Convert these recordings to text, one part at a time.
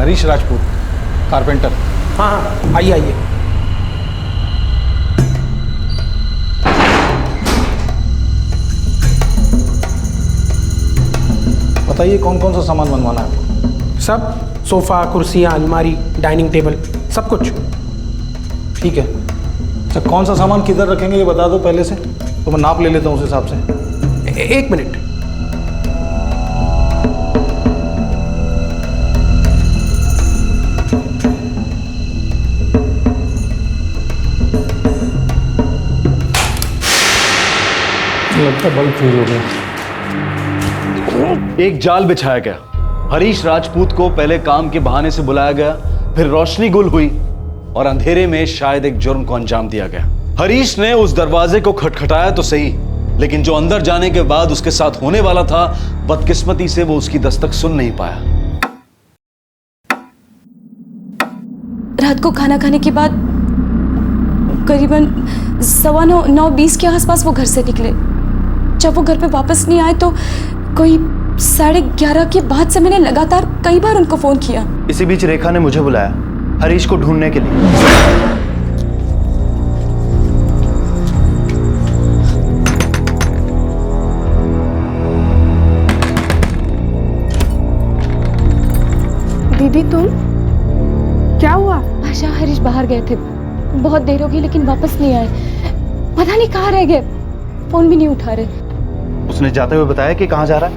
Harish Rajput, carpenter. हाँ हाँ, आइए आइए। बताइए कौन कौन सा सामान बनवाना है आपको? सब, सोफ़ा, कुर्सियाँ, अलमारी, डाइनिंग टेबल, सब कुछ। ठीक है। अच्छा, कौन सा सामान किधर रखेंगे ये बता दो पहले से, तो मैं नाप ले लेता हूँ उस हिसाब से। एक मिनट। लगता है बल्ब फ्यूज हो गया। एक जाल बिछाया गया। हरीश राजपूत को पहले काम के बहाने से बुलाया गया, फिर रोशनी गुल हुई और अंधेरे में शायद एक जुर्म को अंजाम दिया गया। हरीश ने उस दरवाजे को खटखटाया तो सही, लेकिन जो अंदर जाने के बाद उसके साथ होने वाला था, बदकिस्मती से वो उसकी दस्तक सुन नहीं पाया। रात को खाना खाने के बाद करीबन 9:20 के आसपास वो घर से निकले। जब वो घर पे वापस नहीं आए तो कोई 11:30 के बाद से मैंने लगातार कई बार उनको फोन किया। इसी बीच रेखा ने मुझे बुलाया हरीश को ढूंढने के लिए। दीदी तुम, क्या हुआ? आशा, हरीश बाहर गए थे, बहुत देर हो गई लेकिन वापस नहीं आए। पता नहीं कहाँ रह गए, फोन भी नहीं उठा रहे। उसने जाते हुए बताया कि कहाँ जा रहा है?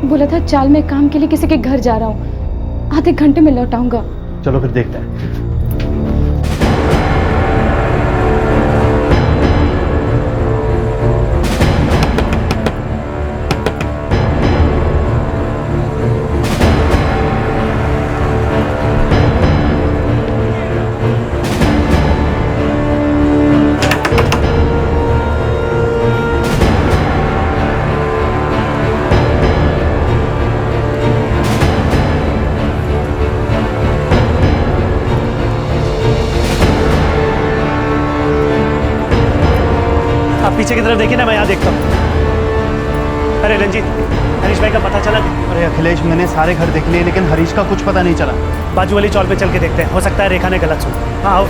बोला था चाल में काम के लिए किसी के घर जा रहा हूँ, आधे घंटे में लौट आऊंगा। चलो फिर देखते हैं। पीछे की तरफ देखिए ना, मैं यहाँ देखता हूँ। अरे रंजीत, हरीश भाई का पता चला? अरे अखिलेश, मैंने सारे घर देख लिए लेकिन हरीश का कुछ पता नहीं चला। बाजू वाली चौल पे चल के देखते हैं, हो सकता है रेखा ने गलत सुना। हाँ आओ।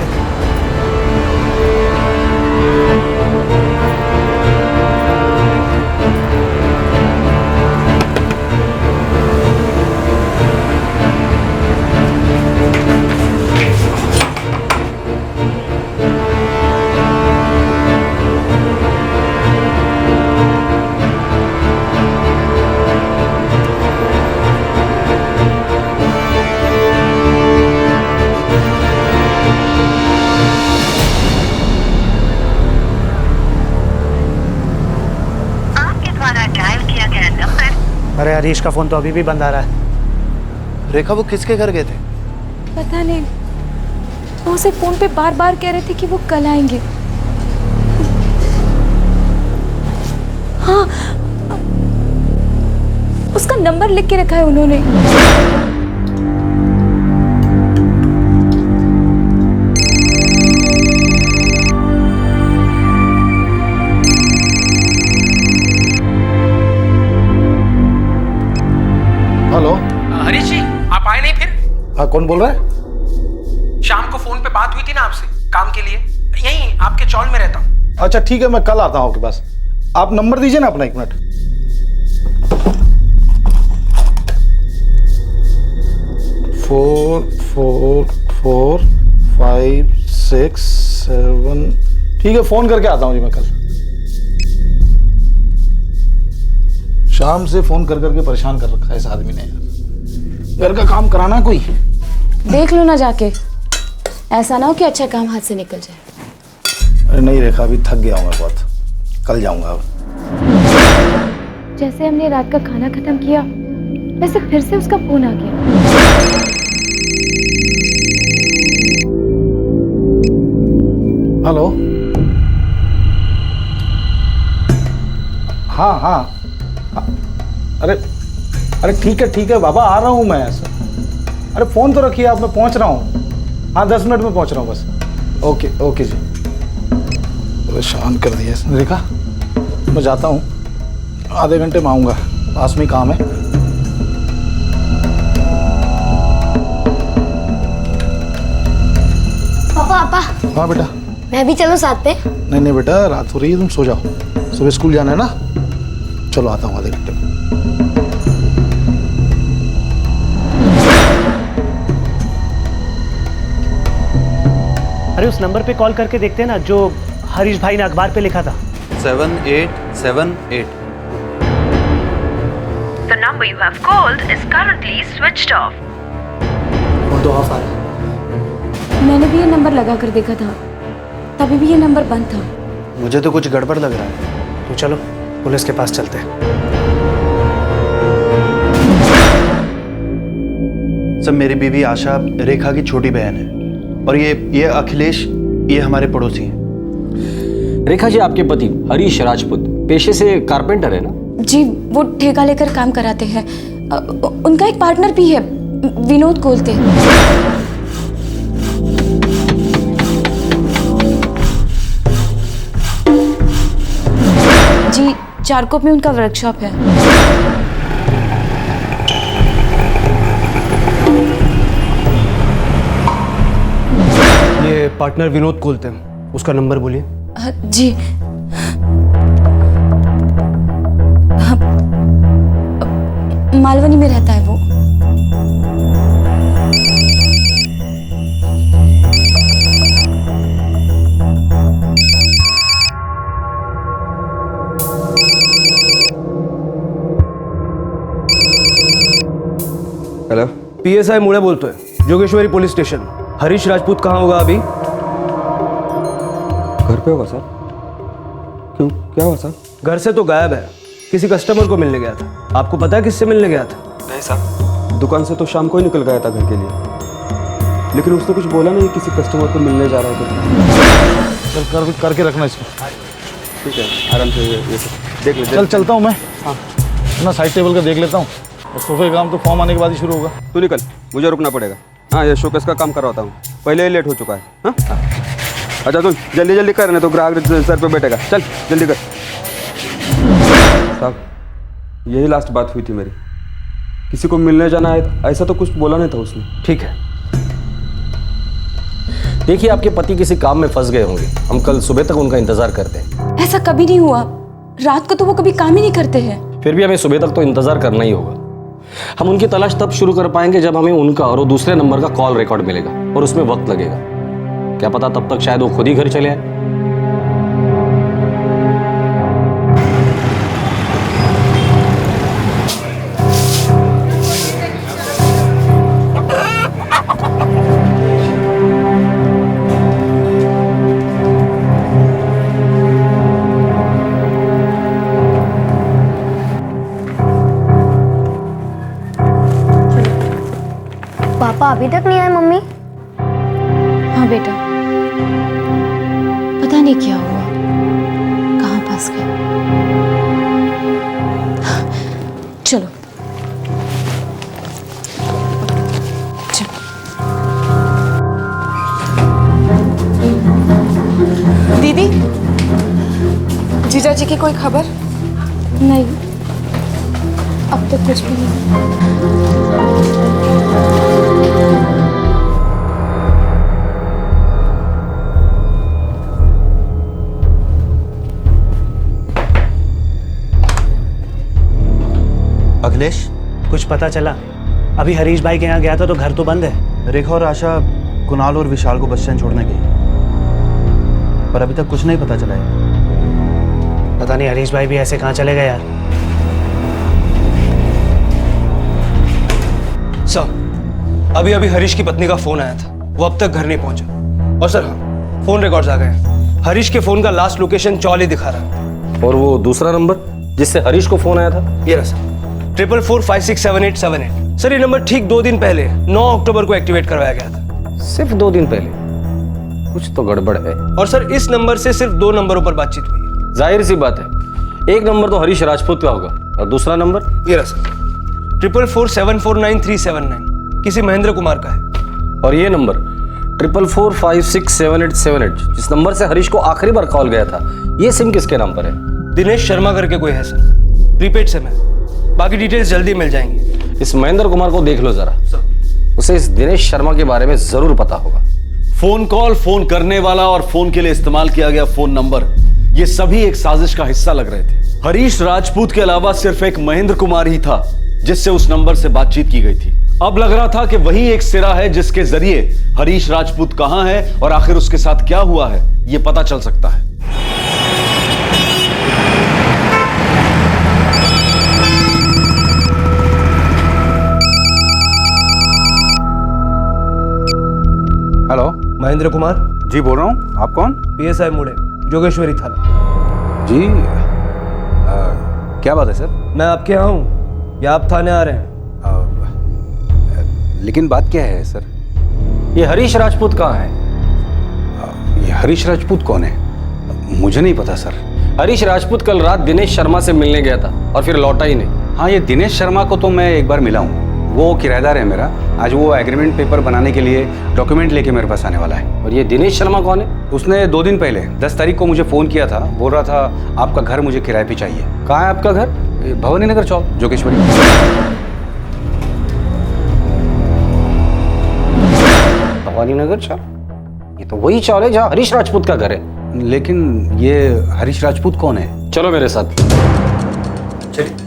अरे हरीश का फोन तो अभी भी बंद आ रहा है। रेखा, वो किसके घर गए थे? पता नहीं, वो उसे फोन पे बार बार कह रहे थे कि वो कल आएंगे। हाँ, उसका नंबर लिख के रखा है उन्होंने। हेलो हरीश जी, आप आए नहीं फिर? हाँ, कौन बोल रहा है? शाम को फोन पे बात हुई थी ना आपसे काम के लिए, यहीं आपके चौल में रहता हूँ। अच्छा ठीक है, मैं कल आता हूँ आपके पास। आप नंबर दीजिए ना अपना, 1 मिनट। 44456 ठीक है, फोन करके आता हूँ जी मैं कल। शाम से फोन कर करके परेशान कर रखा है इस आदमी ने यार। घर का काम कराना कोई। देख लो ना जाके, ऐसा ना हो कि अच्छा काम हाथ से निकल जाए। अरे नहीं रेखा, अभी थक गया हूँ मैं बहुत, कल जाऊंगा अब। जैसे हमने रात का खाना खत्म किया वैसे फिर से उसका फोन आ गया। हेलो, हाँ हाँ, अरे ठीक है बाबा, आ रहा हूँ मैं। अरे फोन तो रखिए आप, मैं पहुँच रहा हूँ। हाँ 10 मिनट में पहुँच रहा हूँ बस। ओके जी। परेशान कर दिया इसने। रेखा, मैं जाता हूँ, आधे घंटे में आऊँगा, पास में काम है। पापा हाँ बेटा। मैं भी चलो साथ पे। नहीं नहीं बेटा, रात हो रही है, तुम सो जाओ, सुबह स्कूल जाना है ना। चलो आता हूँ आधे घंटे में। अरे उस नंबर पे कॉल करके देखते हैं ना जो हरीश भाई ने अखबार पे लिखा था। 7878। The number you have called is currently switched off. Phone तो ऑफ आ रहा है। मैंने भी ये नंबर लगा कर देखा था, तभी भी ये नंबर बंद था। मुझे तो कुछ गड़बड़ लग रहा है। तो चलो पुलिस के पास चलते हैं। सब मेरी बीवी आशा रेखा की छोटी बहन है, और ये अखिलेश, ये हमारे पड़ोसी हैं। रेखा जी आपके पति हरीश राजपूत पेशे से कारपेंटर है ना? जी, वो ठेका लेकर काम कराते हैं। उनका एक पार्टनर भी है, विनोद कोलते। जी, चारकोप में उनका वर्कशॉप है। ये पार्टनर विनोद कोलते, उसका नंबर बोलिए। जी, मालवनी में रहता है वो। हेलो, पीएसआई मुड़े बोलते हैं, जोगेश्वरी पुलिस स्टेशन। हरीश राजपूत कहाँ होगा अभी? घर पे होगा सर। क्यों, क्या हुआ सर? घर से तो गायब है, किसी कस्टमर को मिलने गया था। आपको पता है किससे मिलने गया था? नहीं सर, दुकान से तो शाम को ही निकल गया था घर के लिए, लेकिन उसने कुछ बोला नहीं किसी कस्टमर को मिलने जा रहा है। चल करके रखना इसको। ठीक है, आराम से ये सब देख ले। चलता हूँ मैं। हाँ, अपना साइड टेबल का देख लेता हूँ, और सोफे का काम तो फॉर्म आने के बाद ही शुरू होगा। तू निकल, मुझे रुकना पड़ेगा। हाँ, ये शोकेस का काम करवाता हूँ, पहले ही लेट हो चुका है। हाँ, अच्छा सुन, जल्दी जल्दी कर, नहीं तो ग्राहक सर पे बैठेगा। चल जल्दी कर। साहब, यही लास्ट बात हुई थी मेरी, किसी को मिलने जाना है, ऐसा तो कुछ बोला नहीं था उसने। ठीक है, देखिए आपके पति किसी काम में फंस गए होंगे, हम कल सुबह तक उनका इंतजार करते हैं। ऐसा कभी नहीं हुआ, रात को तो वो कभी काम ही नहीं करते हैं। फिर भी हमें सुबह तक तो इंतजार करना ही होगा। हम उनकी तलाश तब शुरू कर पाएंगे जब हमें उनका और वो दूसरे नंबर का कॉल रिकॉर्ड मिलेगा, और उसमें वक्त लगेगा। क्या पता तब तक शायद वो खुद ही घर चले आए। पापा अभी तक नहीं आए मम्मी? हाँ बेटा, पता नहीं क्या हुआ, कहाँ फंस गए। चलो दीदी, जीजा जी की कोई खबर? नहीं, अब तक कुछ भी नहीं। अखिलेश, कुछ पता चला? अभी हरीश भाई के यहाँ गया था तो घर तो बंद है। रेखा और आशा कुणाल और विशाल को बस स्टैंड छोड़ने गई, पर अभी तक कुछ नहीं पता चला है। पता नहीं हरीश भाई भी ऐसे कहाँ चले गए यार। सर, अभी अभी हरीश की पत्नी का फोन आया था, वो अब तक घर नहीं पहुंचा। और सर हाँ, फोन रिकॉर्ड्स आ गए। हरीश के फोन का लास्ट लोकेशन चौली दिखा रहा है। और वो दूसरा नंबर जिससे हरीश को फोन आया था? ये रहा सर, 44467878। सर ये नंबर ठीक 2 दिन पहले 9 अक्टूबर को एक्टिवेट करवाया गया था। सिर्फ 2 दिन पहले? कुछ तो गड़बड़ है। और सर इस नंबर से सिर्फ 2 नंबरों पर बातचीत हुई है। जाहिर सी बात है, एक नंबर तो हरीश राजपूत का होगा, और दूसरा नंबर? ये रहा सर, 44474939 किसी महेंद्र कुमार का है। और ये नंबर 4445677878 जिस नंबर से हरीश को आखिरी बार कॉल गया था, ये सिम किसके नाम पर है? दिनेश शर्मा करके कोई है सर, प्रीपेड सिम है। बाकी डिटेल्स जल्दी मिल जाएंगी। इस महेंद्र कुमार को देख लो जरा, उसे इस दिनेश शर्मा के बारे में जरूर पता होगा। फोन कॉल, फोन करने वाला और फोन के लिए इस्तेमाल किया गया फोन नंबर, ये सभी एक साजिश का हिस्सा लग रहे थे। हरीश राजपूत के अलावा सिर्फ एक महेंद्र कुमार ही था जिससे उस नंबर से बातचीत की गई थी। अब लग रहा था कि वही एक सिरा है जिसके जरिए हरीश राजपूत कहां है और आखिर उसके साथ क्या हुआ है यह पता चल सकता है। हेलो, महेंद्र कुमार, जी बोल रहा हूँ। आप कौन? पीएसआई मुड़े, जोगेश्वरी थाना। जी क्या बात है सर? मैं आपके यहाँ हूँ या आप थाने आ रहे हैं? लेकिन बात क्या है सर? ये हरीश राजपूत कहाँ है? ये हरीश राजपूत कौन है? मुझे नहीं पता सर। हरीश राजपूत कल रात दिनेश शर्मा से मिलने गया था और फिर लौटा ही नहीं। हाँ, ये दिनेश शर्मा को तो मैं एक बार मिला हूँ। वो किराएदार है मेरा। आज वो एग्रीमेंट पेपर बनाने के लिए डॉक्यूमेंट लेके मेरे पास आने वाला है। और ये दिनेश शर्मा कौन है? उसने 2 दिन पहले 10 तारीख को मुझे फ़ोन किया था। बोल रहा था आपका घर मुझे किराए पे चाहिए। कहाँ है आपका घर? भवानी नगर चौक, जोगेश्वरी। भवानी नगर चौक? ये तो वही चौक है जहाँ हरीश राजपूत का घर है। लेकिन ये हरीश राजपूत कौन है? चलो मेरे साथ। चलिए।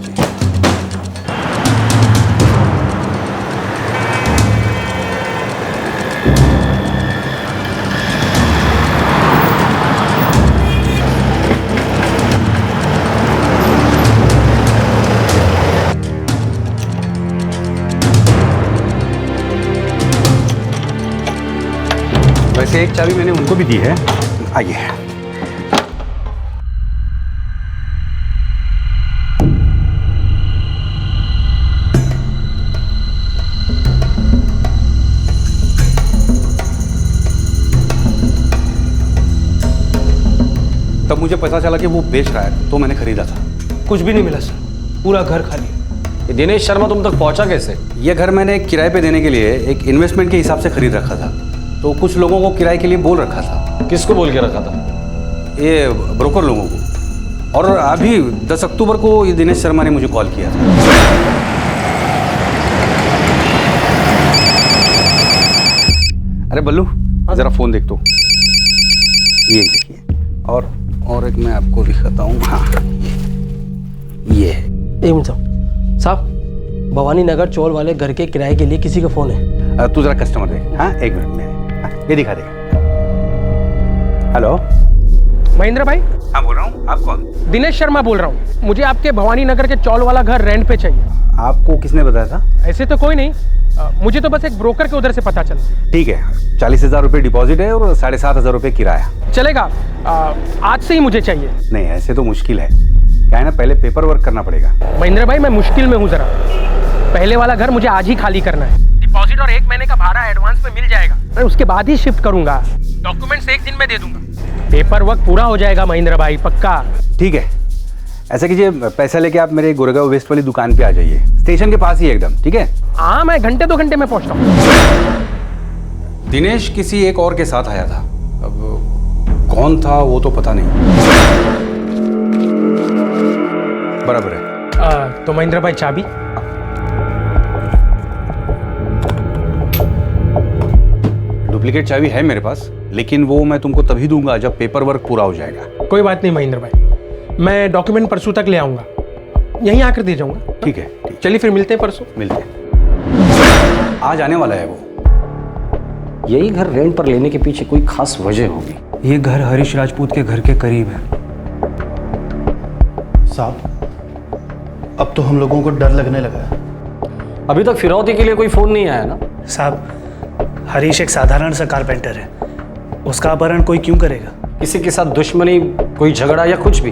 वैसे एक चाबी मैंने उनको भी दी है। आइए। तब मुझे पता चला कि वो बेच रहा है तो मैंने खरीदा था। कुछ भी नहीं मिला सर, पूरा घर खाली है। ये दिनेश शर्मा तुम तक पहुंचा कैसे? ये घर मैंने किराए पे देने के लिए एक इन्वेस्टमेंट के हिसाब से खरीद रखा था। तो कुछ लोगों को किराए के लिए बोल रखा था। किसको बोल के रखा था? ये ब्रोकर लोगों को। और अभी 10 अक्टूबर को ये दिनेश शर्मा ने मुझे कॉल किया था। अरे बल्लू, ज़रा फ़ोन देख तो। ये देखिए। और एक मैं आपको दिखाता हूँ। हाँ, ये है। एक मिनट साहब, भवानी नगर चौल वाले घर के किराए के लिए किसी का फ़ोन है। तू ज़रा कस्टमर देख। हाँ, एक मिनट में। ये दिखा दे। हेलो महेंद्र भाई। हाँ, बोल रहा हूँ। आप कौन? दिनेश शर्मा बोल रहा हूँ। मुझे आपके भवानी नगर के चौल वाला घर रेंट पे चाहिए। आपको किसने बताया था? ऐसे तो कोई नहीं, मुझे तो बस एक ब्रोकर के उधर से पता चला। ठीक है, 40,000 रुपये डिपॉजिट है और 7,500 रुपये किराया। चलेगा? आज से ही मुझे चाहिए। नहीं, ऐसे तो मुश्किल है। क्या है ना, पहले पेपर वर्क करना पड़ेगा। महेंद्र भाई, मैं मुश्किल में हूँ जरा। पहले वाला घर मुझे आज ही खाली करना है। डिपॉजिट और 1 महीने का भाड़ा एडवांस में मिल जाएगा। मैं उसके बाद ही शिफ्ट करूंगा। डॉक्यूमेंट्स 1 दिन में दे दूंगा। पेपर वर्क पूरा हो जाएगा महेंद्र भाई, पक्का। ठीक है, ऐसा कीजिए, पैसा लेके आप मेरे गोरेगांव वेस्ट वाली दुकान पे आ जाइए। स्टेशन के पास ही एकदम। ठीक है? हाँ, मैं घंटे 2 घंटे में पहुंचता हूँ। दिनेश किसी एक और के साथ आया था। अब कौन था वो तो पता नहीं। बराबर है। तो महेंद्र भाई, चाबी? डुप्लीकेट चाबी है मेरे पास, लेकिन वो मैं तुमको तभी दूंगा जब पेपर वर्क पूरा हो जाएगा। कोई बात नहीं महेंद्र भाई, मैं डॉक्यूमेंट परसों तक ले आऊंगा। यहीं आकर दे जाऊंगा। ठीक है, चलिए फिर मिलते हैं परसों। मिलते हैं। आज आने वाला है वो। यही घर रेंट पर लेने के पीछे कोई खास वजह होगी। ये घर हरीश राजपूत के घर के करीब है। साहब, अब तो हम लोगों को डर लगने लगा है। अभी तक फिरौती के लिए कोई फोन नहीं आया ना? साहब, हरीश एक साधारण सा कारपेंटर है। उसका अपहरण कोई क्यों करेगा? किसी के साथ दुश्मनी, कोई झगड़ा या कुछ भी?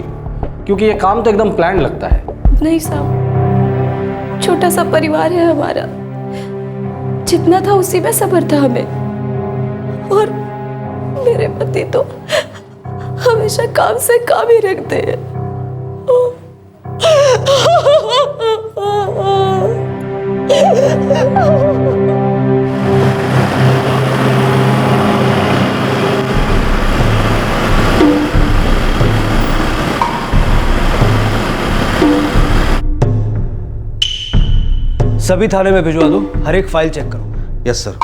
क्योंकि ये काम तो एकदम प्लान लगता है। नहीं साहब, छोटा सा परिवार है हमारा। जितना था उसी में सब्र था हमें। और मेरे पति तो हमेशा काम से काम ही रखते हैं। सभी थाने में भिजवा दो, हर एक फाइल चेक करो। Yes sir.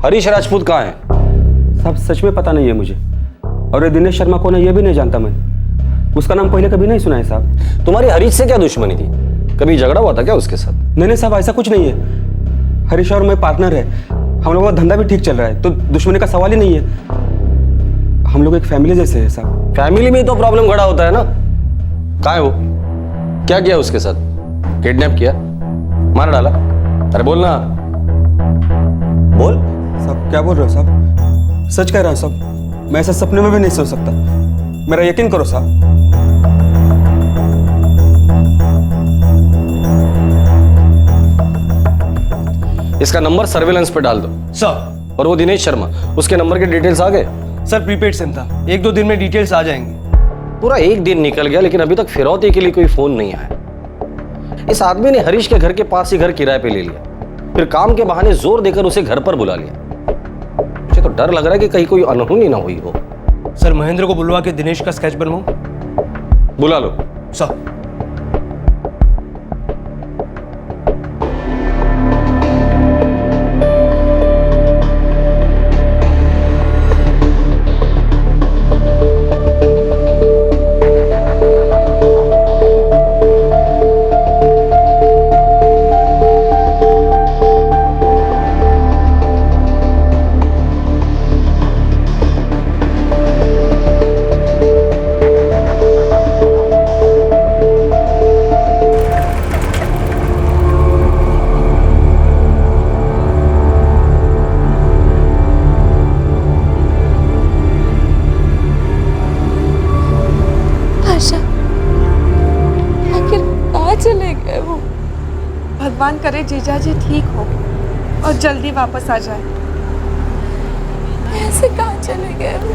हरीश राजपूत कहाँ है? साहब सच में पता नहीं है मुझे, और ये दिनेश शर्मा कौन है ये भी नहीं जानता मैं। उसका नाम पहले कभी नहीं सुना है साहब। तुम्हारी हरीश से क्या दुश्मनी थी? कभी झगड़ा हुआ था क्या उसके साथ? नहीं साहब, ऐसा कुछ नहीं है। हरीश और मैं पार्टनर है, हम लोगों का धंधा भी ठीक चल रहा है, तो दुश्मनी का सवाल ही नहीं है। हम लोग एक फैमिली जैसे है साहब। फैमिली में तो प्रॉब्लम खड़ा होता है ना। कहाँ है वो? क्या किया उसके साथ? किडनैप किया? मार डाला? अरे बोलना, बोल। साहब क्या बोल रहे हो साहब? सच कह रहा हूँ साहब, मैं ऐसा सपने में भी नहीं सोच सकता। मेरा यकीन करो साहब। इसका नंबर सर्वेलेंस पे डाल दो। सर। और वो दिनेश शर्मा, उसके नंबर के डिटेल्स आ गए? सर प्रीपेड सिम था, 1-2 दिन में डिटेल्स आ जाएंगे। पूरा एक दिन निकल गया लेकिन अभी तक फिरौती के लिए कोई फोन नहीं आया। इस आदमी ने हरीश के घर के पास ही घर किराए पे ले लिया, फिर काम के बहाने जोर देकर उसे घर पर बुला लिया। मुझे तो डर लग रहा है कि कहीं कोई अनहोनी ना हुई हो। सर महेंद्र को बुलवा के दिनेश का स्केच बनवाऊं? बुला लो। सर। चले गए वो। भगवान करे जीजा जी ठीक हो और जल्दी वापस आ जाए। ऐसे कहाँ चले गए वो?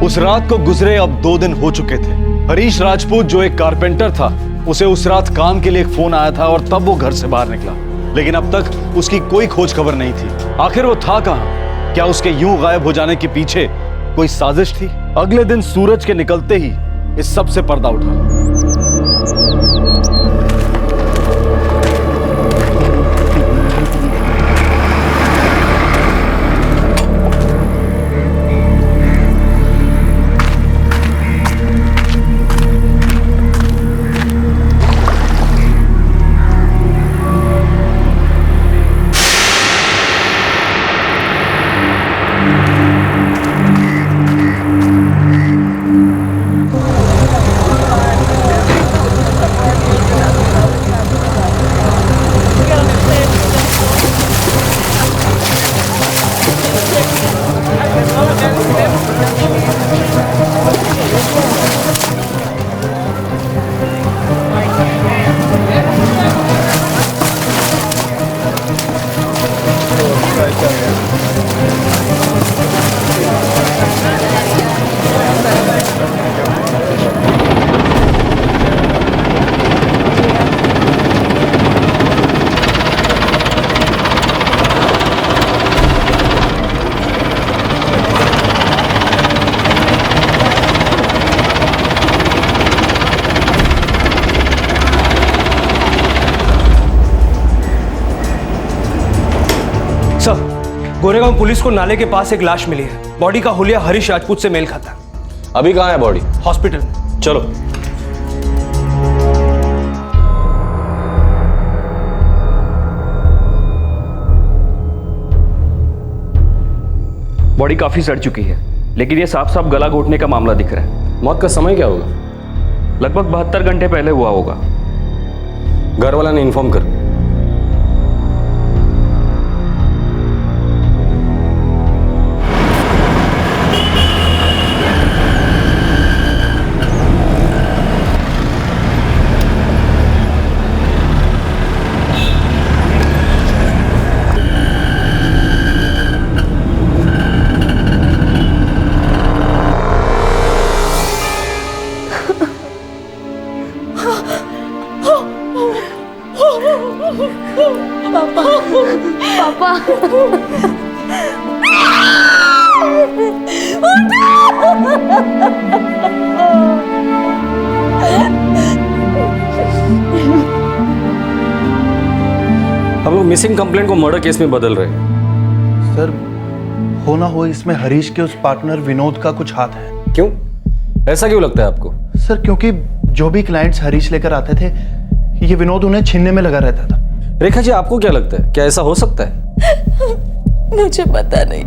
उस रात को गुजरे अब 2 दिन हो चुके थे। हरीश राजपूत जो एक कारपेंटर था, उसे उस रात काम के लिए एक फोन आया था और तब वो घर से बाहर निकला, लेकिन अब तक उसकी कोई खोज खबर नहीं थी। आखिर वो था कहां? क्या उसके यूं गायब हो जाने के पीछे कोई साजिश थी? अगले दिन सूरज के निकलते ही इस सब से पर्दा उठा। गोरेगांव पुलिस को नाले के पास एक लाश मिली है। बॉडी का हुलिया हरीश राजपूत से मेल खाता है। अभी कहाँ है बॉडी? हॉस्पिटल। चलो। बॉडी काफी सड़ चुकी है, लेकिन ये साफ साफ गला घोटने का मामला दिख रहा है। मौत का समय क्या होगा? लगभग 72 घंटे पहले हुआ होगा। घर वाला ने इन्फॉर्म कर। पापा हम लोग मिसिंग कंप्लेंट को मर्डर केस में बदल रहे हैं। सर, हो ना हो इसमें हरीश के उस पार्टनर विनोद का कुछ हाथ है। क्यों? ऐसा क्यों लगता है आपको? सर, क्योंकि जो भी क्लाइंट्स हरीश लेकर आते थे, ये विनोद उन्हें छीनने में लगा रहता था। रेखा जी, आपको क्या लगता है, क्या ऐसा हो सकता है? मुझे पता नहीं,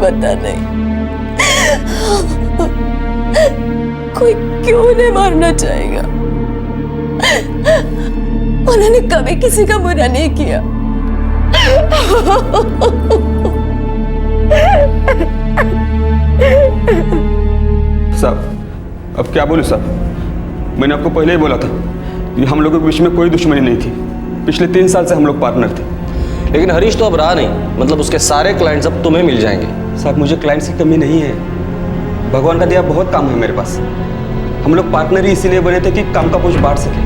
पता नहीं कोई क्यों उन्हें मारना चाहेगा। उन्होंने कभी किसी का बुरा नहीं किया। साहब, अब क्या बोलूं साहब? मैंने आपको पहले ही बोला था कि हम लोगों के बीच में कोई दुश्मनी नहीं थी। पिछले 3 साल से हम लोग पार्टनर थे। लेकिन हरीश तो अब रहा नहीं, मतलब उसके सारे क्लाइंट्स अब तुम्हें मिल जाएंगे। साहब, मुझे क्लाइंट की कमी नहीं है, भगवान का दिया बहुत काम है मेरे पास। हम लोग पार्टनर ही इसीलिए बने थे कि काम का बोझ बांट सके।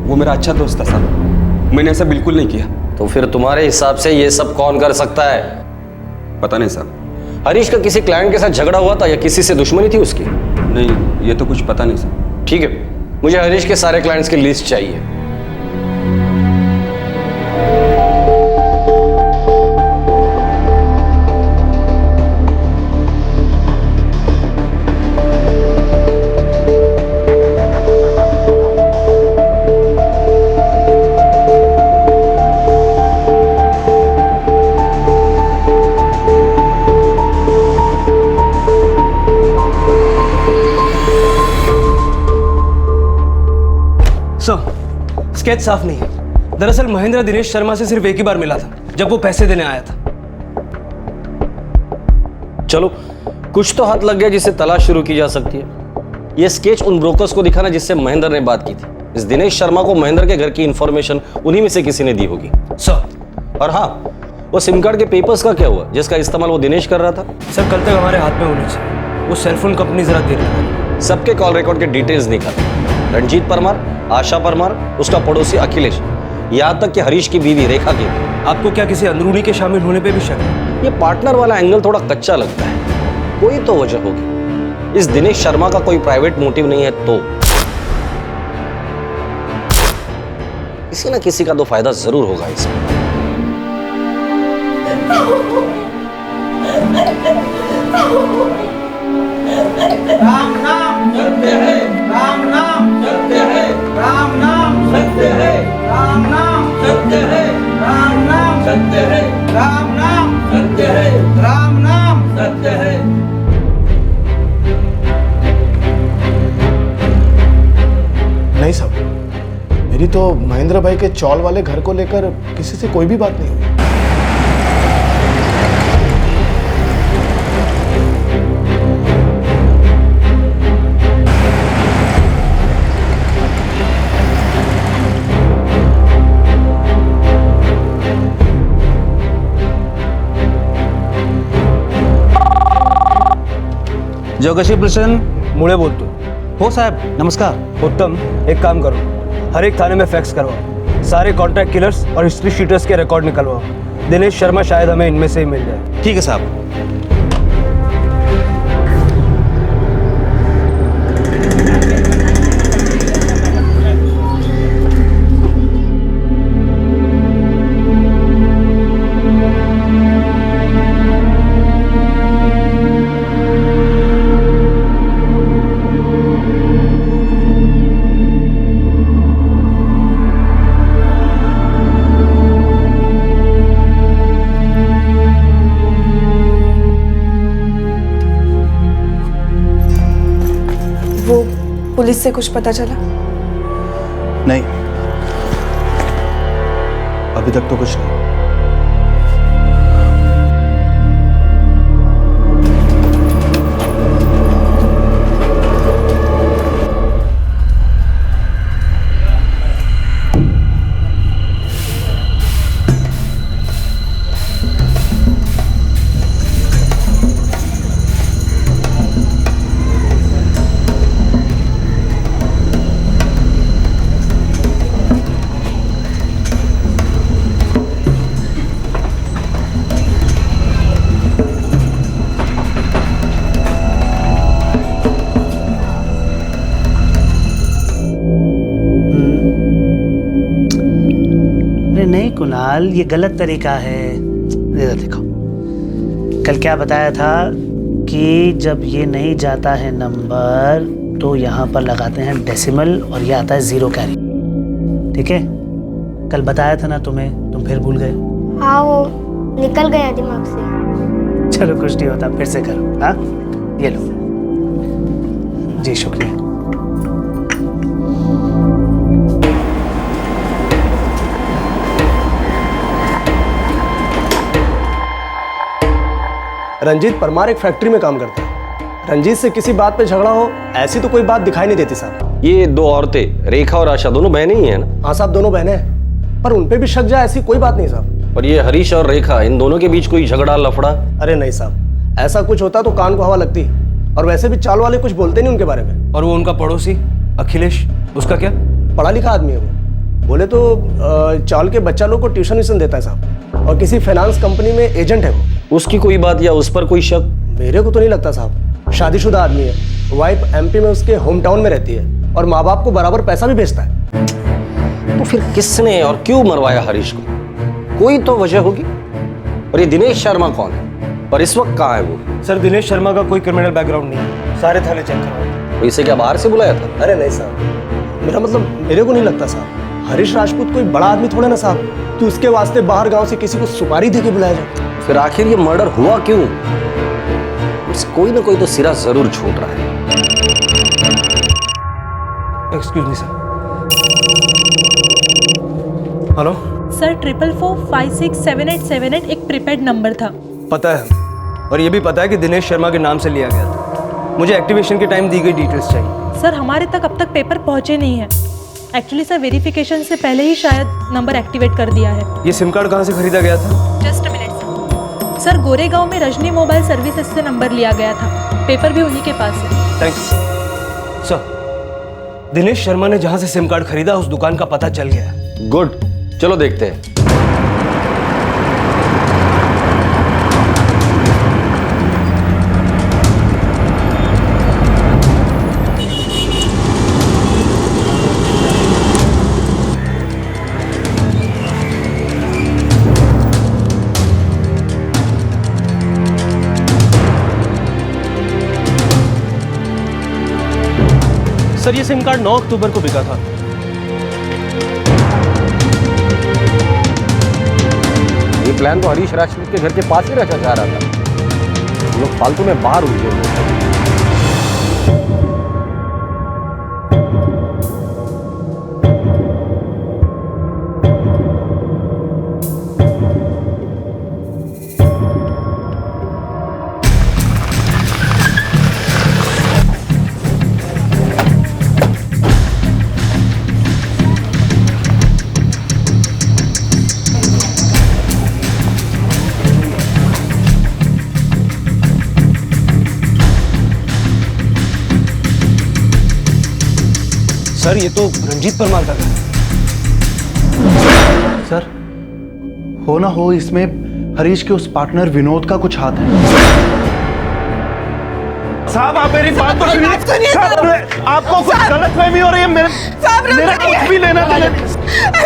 वो मेरा अच्छा दोस्त था साहब, मैंने ऐसा बिल्कुल नहीं किया। तो फिर तुम्हारे हिसाब से ये सब कौन कर सकता है? पता नहीं साहब। हरीश का किसी क्लाइंट के साथ झगड़ा हुआ था या किसी से दुश्मनी थी उसकी? नहीं, ये तो कुछ पता नहीं साहब। ठीक है, मुझे हरीश के सारे क्लाइंट्स की लिस्ट चाहिए। स्केच साफ नहीं है। दरअसल महेंद्र दिनेश शर्मा से सिर्फ एक ही बार मिला था, जब वो पैसे देने आया था। चलो, कुछ तो हाथ लग गया जिससे तलाश शुरू की जा सकती है। ये स्केच उन ब्रोकर्स को दिखाना जिससे महेंद्र ने बात की थी। इस दिनेश शर्मा को महेंद्र के घर की इंफॉर्मेशन उन्हीं में से किसी ने दी होगी। सर, और हाँ, वो सिम कार्ड के पेपर्स का क्या हुआ जिसका इस्तेमाल वो दिनेश कर रहा था? सर, कल तक हमारे हाथ में होने चाहिए। वो सेलफोन कंपनी जरा देर लगा। सबके कॉल रिकॉर्ड के डिटेल्स निकाल। रणजीत परमार, आशा परमार, उसका पड़ोसी अखिलेश, यहाँ तक कि हरीश की बीवी रेखा की। आपको क्या किसी अंदरूनी के शामिल होने पे भी शक है? ये पार्टनर वाला एंगल थोड़ा कच्चा लगता है। कोई तो वजह होगी। इस दिनेश शर्मा का कोई प्राइवेट मोटिव नहीं है तो किसी ना किसी का तो फायदा जरूर होगा इसमें। राम नाम सत्य है, राम नाम सत्य है, राम नाम सत्य है, राम नाम सत्य है, राम नाम सत्य है, राम नाम सत्य है, राम नाम सत्य है। नहीं साहब, मेरी तो महेंद्र भाई के चौल वाले घर को लेकर किसी से कोई भी बात नहीं हुई। जोगशी प्रसन्न मुळे बोलतो। हो साहब, नमस्कार। उत्तम, एक काम करो, हर एक थाने में फैक्स करवाओ, सारे कॉन्ट्रैक्ट किलर्स और हिस्ट्री शीटर्स के रिकॉर्ड निकलवाओ। दिनेश शर्मा शायद हमें इनमें से ही मिल जाए। ठीक है साहब। पुलिस से कुछ पता चला? नहीं, अभी तक तो कुछ नहीं। कुणाल, ये गलत तरीका है। देखो, कल क्या बताया था कि जब ये नहीं जाता है नंबर तो यहाँ पर लगाते हैं डेसिमल और ये आता है 0 कैरी। ठीक है, कल बताया था ना तुम्हें, तुम फिर भूल गए। हाँ, वो निकल गया दिमाग से। चलो कुछ नहीं होता, फिर से करो। हाँ, ये लो जी, शुक्रिया। रंजीत परमार एक फैक्ट्री में काम करता है। रंजीत से किसी बात पे झगड़ा हो, ऐसी तो कोई बात दिखाई नहीं देती साहब। ये 2 औरतें रेखा और आशा दोनों बहनें ही हैं ना? हाँ साहब, दोनों बहनें हैं, पर उनपे भी शक जाए ऐसी कोई बात नहीं साहब। और ये हरीश और रेखा, इन दोनों के बीच कोई झगड़ा लफड़ा? अरे नहीं साहब, ऐसा कुछ होता तो कान को हवा लगती। और वैसे भी चाल वाले कुछ बोलते नहीं उनके बारे में। और वो उनका पड़ोसी अखिलेश, उसका क्या? पढ़ा लिखा आदमी है वो। बोले तो चाल के बच्चा लोग को ट्यूशन व्यूशन देता है साहब, और किसी फाइनेंस कंपनी में एजेंट है वो। उसकी कोई बात या उस पर कोई शक? मेरे को तो नहीं लगता साहब। शादीशुदा आदमी है, वाइफ एमपी में उसके होम टाउन में रहती है, और माँ बाप को बराबर पैसा भी भेजता है। तो फिर किसने और क्यों मरवाया हरीश को? कोई तो वजह होगी। और ये दिनेश शर्मा कौन है और इस वक्त कहाँ है वो? सर, दिनेश शर्मा का कोई क्रिमिनल बैकग्राउंड नहीं है, सारे थाने चेक करवाए। तो इसे क्या बाहर से बुलाया था? अरे नहीं साहब, मेरा मतलब मेरे को नहीं लगता साहब। हरीश राजपूत कोई बड़ा आदमी थोड़ा ना साहब कि उसके वास्ते बाहर गांव से किसी को सुपारी दे के बुलाया जाए। फिर आखिर ये मर्डर हुआ क्यों? कोई ना कोई तो सिरा जरूर छूट रहा है। Excuse me sir. Hello sir, 444567878 एक प्रीपेड नंबर था। पता है, और ये भी पता है कि दिनेश शर्मा के नाम से लिया गया था। मुझे एक्टिवेशन के टाइम दी गई डिटेल्स चाहिए। सर, हमारे तक अब तक पेपर पहुंचे नहीं है। एक्चुअली सर, वेरिफिकेशन से पहले ही शायद नंबर एक्टिवेट कर दिया है। ये सिम कार्ड कहाँ से खरीदा गया था? Just a minute sir, Goregaon में रजनी मोबाइल सर्विसेज से नंबर लिया गया था। पेपर भी उन्हीं के पास है। Thank you sir. Dinesh Sharma ने जहां से सिम कार्ड खरीदा उस दुकान का पता चल गया। गुड, चलो देखते हैं। सर, ये सिम कार्ड 9 अक्टूबर को बिका था। ये प्लान तो हरीश राजपूत के घर के पास ही रचा जा रहा था। हम लोग फालतू में बाहर उलझे हुए थे। सर, ये तो रंजीत परमार का घर। सर, हो ना हो इसमें हरीश के उस पार्टनर विनोद का कुछ हाथ है। साहब, आप मेरी बात तो सुनिए। साहब, आपको कुछ गलतफहमी हो रही है। मेरा कुछ भी लेना देना।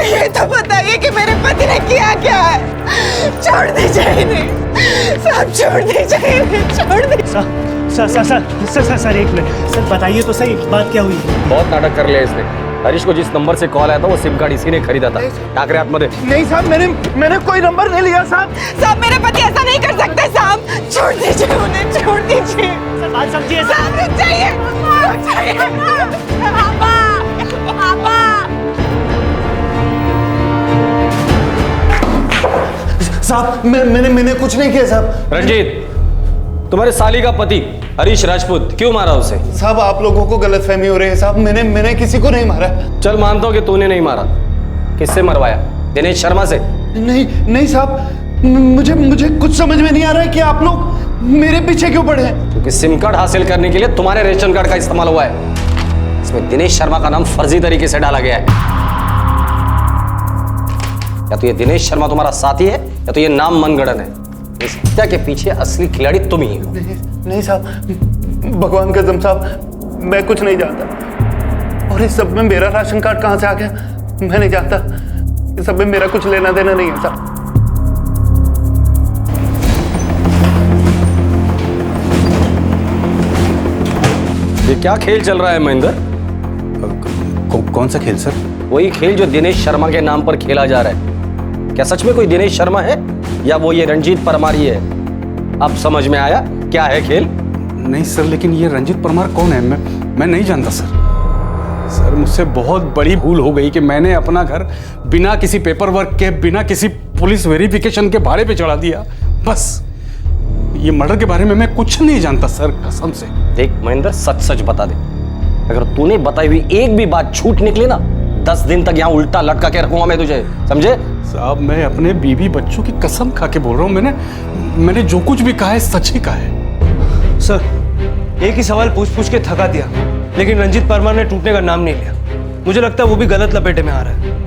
ये तो बताइए कि मेरे पति ने किया क्या है। छोड़ दीजिए इन्हें साहब, छोड़ दीजिए इन्हें, छोड़ दीजिए। सर, एक मिनट सर, बताइए तो सही, बात क्या हुई? बहुत नाटक कर लिया इसने। हरीश को जिस नंबर से कॉल आया था वो सिम कार्ड इसी ने खरीदा था। क्या करे आत्मदे? नहीं साहब, मैंने कोई नंबर नहीं लिया साहब। साहब, मेरे पति ऐसा नहीं कर सकते साहब। छोड़ दीजिए उन्हें, छोड़ दीजिए। बात समझिए साहब, रुक जाइए, रुक जाइए। पापा, पापा। साहब, मैंने कुछ नहीं किया साहब। रंजीत, तुम्हारे साली का पति हरीश राजपूत क्यों मारा उसे? साहब, आप लोगों को गलतफहमी हो रही है साहब। मैंने किसी को नहीं मारा। चल मानता हूं कि तूने नहीं मारा। किससे मरवाया? दिनेश शर्मा से? नहीं साहब, मुझे कुछ समझ में नहीं आ रहा है कि आप लोग मेरे पीछे क्यों पड़े हैं। क्योंकि सिम कार्ड हासिल करने के लिए तुम्हारे रेशन कार्ड का इस्तेमाल हुआ है। इसमें दिनेश शर्मा का नाम फर्जी तरीके से डाला गया है। या तो ये दिनेश शर्मा तुम्हारा साथी है या तो ये नाम मनगढ़ंत है। इस हत्या के पीछे असली खिलाड़ी तुम ही हो। नहीं साहब, भगवान कसम साहब, मैं कुछ नहीं जानता। और इस सब में मेरा राशन कार्ड कहाँ से आ गया मैं नहीं जानता। इस सब में मेरा कुछ लेना देना नहीं है साहब। ये क्या खेल चल रहा है महेंद्र? कौन सा खेल सर? वही खेल जो दिनेश शर्मा के नाम पर खेला जा रहा है। क्या सच में कोई दिनेश शर्मा है या वो ये रंजीत परमार ही है? अब समझ में आया क्या है खेल? नहीं सर, लेकिन ये रंजीत परमार कौन है? मैं नहीं जानता सर। सर मुझसे बहुत बड़ी भूल हो गई कि मैंने अपना घर बिना किसी पेपर वर्क के, बिना किसी पुलिस वेरिफिकेशन के भाड़े पे चढ़ा दिया। बस ये मर्डर के बारे में मैं कुछ नहीं जानता सर, कसम से। देख महेंद्र, सच सच बता दे। अगर तूने बताई हुई एक भी बात झूठ निकली ना, 10 दिन तक यहाँ उल्टा लटका के रखूंगा मैं तुझे, समझे? साहब मैं अपने बीवी बच्चों की कसम खा के बोल रहा हूँ, मैंने जो कुछ भी कहा है सच ही कहा है। सर एक ही सवाल पूछ पूछ के थका दिया, लेकिन रंजीत परमार ने टूटने का नाम नहीं लिया। मुझे लगता है वो भी गलत लपेटे में आ रहा है।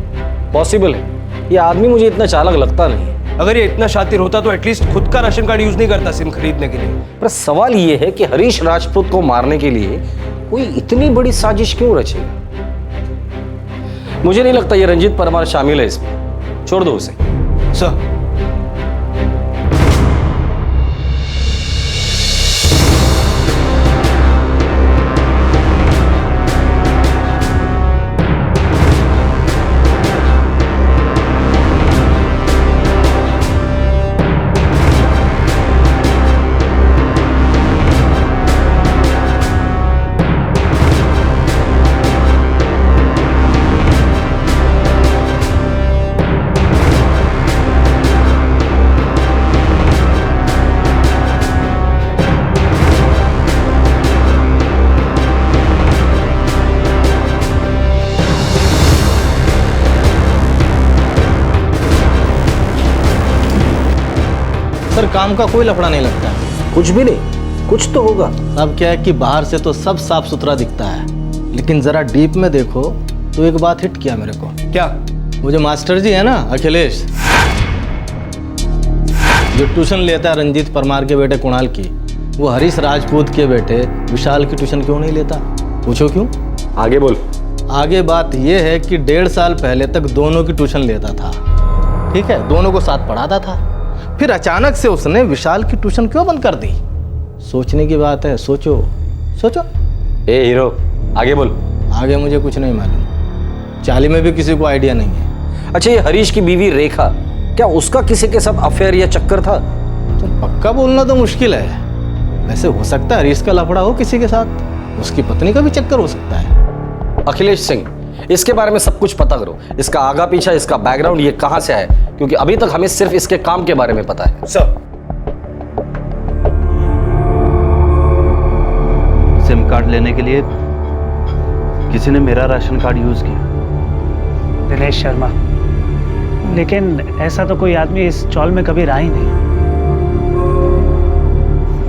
पॉसिबल है, ये आदमी मुझे इतना चालाक लगता नहीं। अगर ये इतना शातिर होता तो एटलीस्ट खुद का राशन कार्ड यूज नहीं करता सिम खरीदने के लिए। पर सवाल ये है कि हरीश राजपूत को मारने के लिए कोई इतनी बड़ी साजिश क्यों रचेगा? मुझे नहीं लगता ये रंजीत परमार शामिल है इसमें। छोड़ दो उसे। सर सर काम का कोई लफड़ा नहीं लगता है। कुछ भी नहीं, कुछ तो होगा। अब क्या है कि बाहर से तो सब साफ सुथरा दिखता है, लेकिन जरा डीप में देखो तो एक बात हिट किया मेरे को। क्या? वो जो मास्टर जी है ना अखिलेश, जो ट्यूशन लेता है रंजीत परमार के बेटे कुणाल की, वो हरीश राजपूत के बेटे विशाल की ट्यूशन क्यों नहीं लेता? पूछो क्यों? आगे बोल। आगे बात ये है कि 1.5 साल पहले तक दोनों की ट्यूशन लेता था, ठीक है, दोनों को साथ पढ़ाता था। फिर अचानक से उसने विशाल की ट्यूशन क्यों बंद कर दी? सोचने की बात है, सोचो सोचो। ए हीरो, आगे बोल। आगे मुझे कुछ नहीं मालूम, चाली में भी किसी को आइडिया नहीं है। अच्छा ये हरीश की बीवी रेखा, क्या उसका किसी के साथ अफेयर या चक्कर था? तो पक्का बोलना तो मुश्किल है। वैसे हो सकता है हरीश का लफड़ा हो किसी के साथ, उसकी पत्नी का भी चक्कर हो सकता है। अखिलेश सिंह, इसके बारे में सब कुछ पता करो। इसका आगा पीछा, इसका बैकग्राउंड, ये कहां से आया, क्योंकि अभी तक हमें सिर्फ इसके काम के बारे में पता है। सर सिम कार्ड लेने के लिए किसी ने मेरा राशन कार्ड यूज किया। दिनेश शर्मा, लेकिन ऐसा तो कोई आदमी इस चौल में कभी रहा ही नहीं।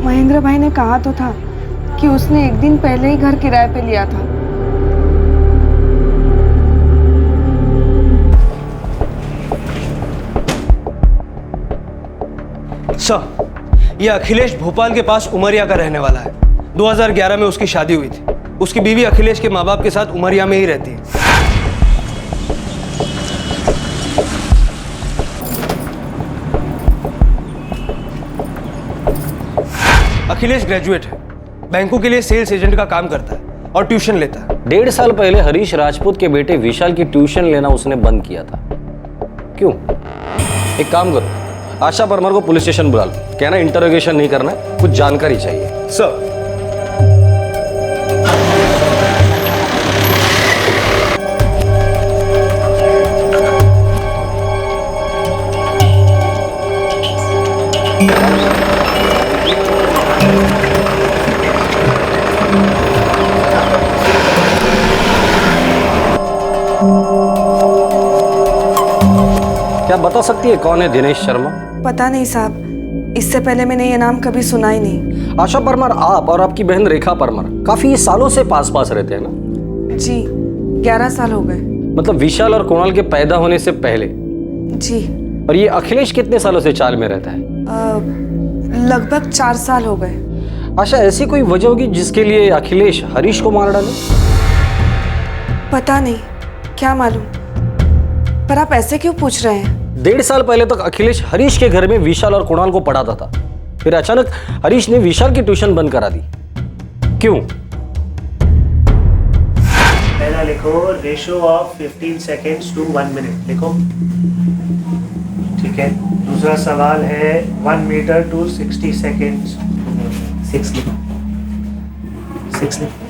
महेंद्र भाई ने कहा तो था कि उसने एक दिन पहले ही घर किराए पे लिया था। सर ये अखिलेश भोपाल के पास उमरिया का रहने वाला है। 2011 में उसकी शादी हुई थी। उसकी बीवी अखिलेश के माँ बाप के साथ उमरिया में ही रहती है। अखिलेश ग्रेजुएट है, बैंकों के लिए सेल्स एजेंट का काम करता है और ट्यूशन लेता है। 1.5 साल पहले हरीश राजपूत के बेटे विशाल की ट्यूशन लेना उसने बंद किया था। क्यों? एक काम करो, आशा परमार को पुलिस स्टेशन बुला लो। कहना इंटरोगेशन नहीं करना, कुछ जानकारी चाहिए। सर क्या बता सकती है कौन है दिनेश शर्मा? पता नहीं साहब, इससे पहले मैंने ये नाम कभी सुना ही नहीं। आशा परमार, आप और आपकी बहन रेखा परमार काफी सालों से पास पास रहते हैं ना? जी 11 साल हो गए। मतलब विशाल और कुणाल के पैदा होने से पहले? जी। और ये अखिलेश कितने सालों से चाल में रहता है? लगभग 4 साल हो गए। आशा, ऐसी कोई वजह होगी जिसके लिए अखिलेश हरीश को मार डाले? पता नहीं, क्या मालूम। पर आप ऐसे क्यों पूछ रहे हैं? 1.5 साल पहले तक अखिलेश हरीश के घर में विशाल और कुणाल को पढ़ाता था। फिर अचानक हरीश ने विशाल की ट्यूशन बंद करा दी। क्यों? पहला लिखो ratio of 15 seconds to 1 minute लिखो। ठीक है। दूसरा सवाल है 1 मीटर टू 60 सेकेंड्स। 6 लिखो। 6 लिखो।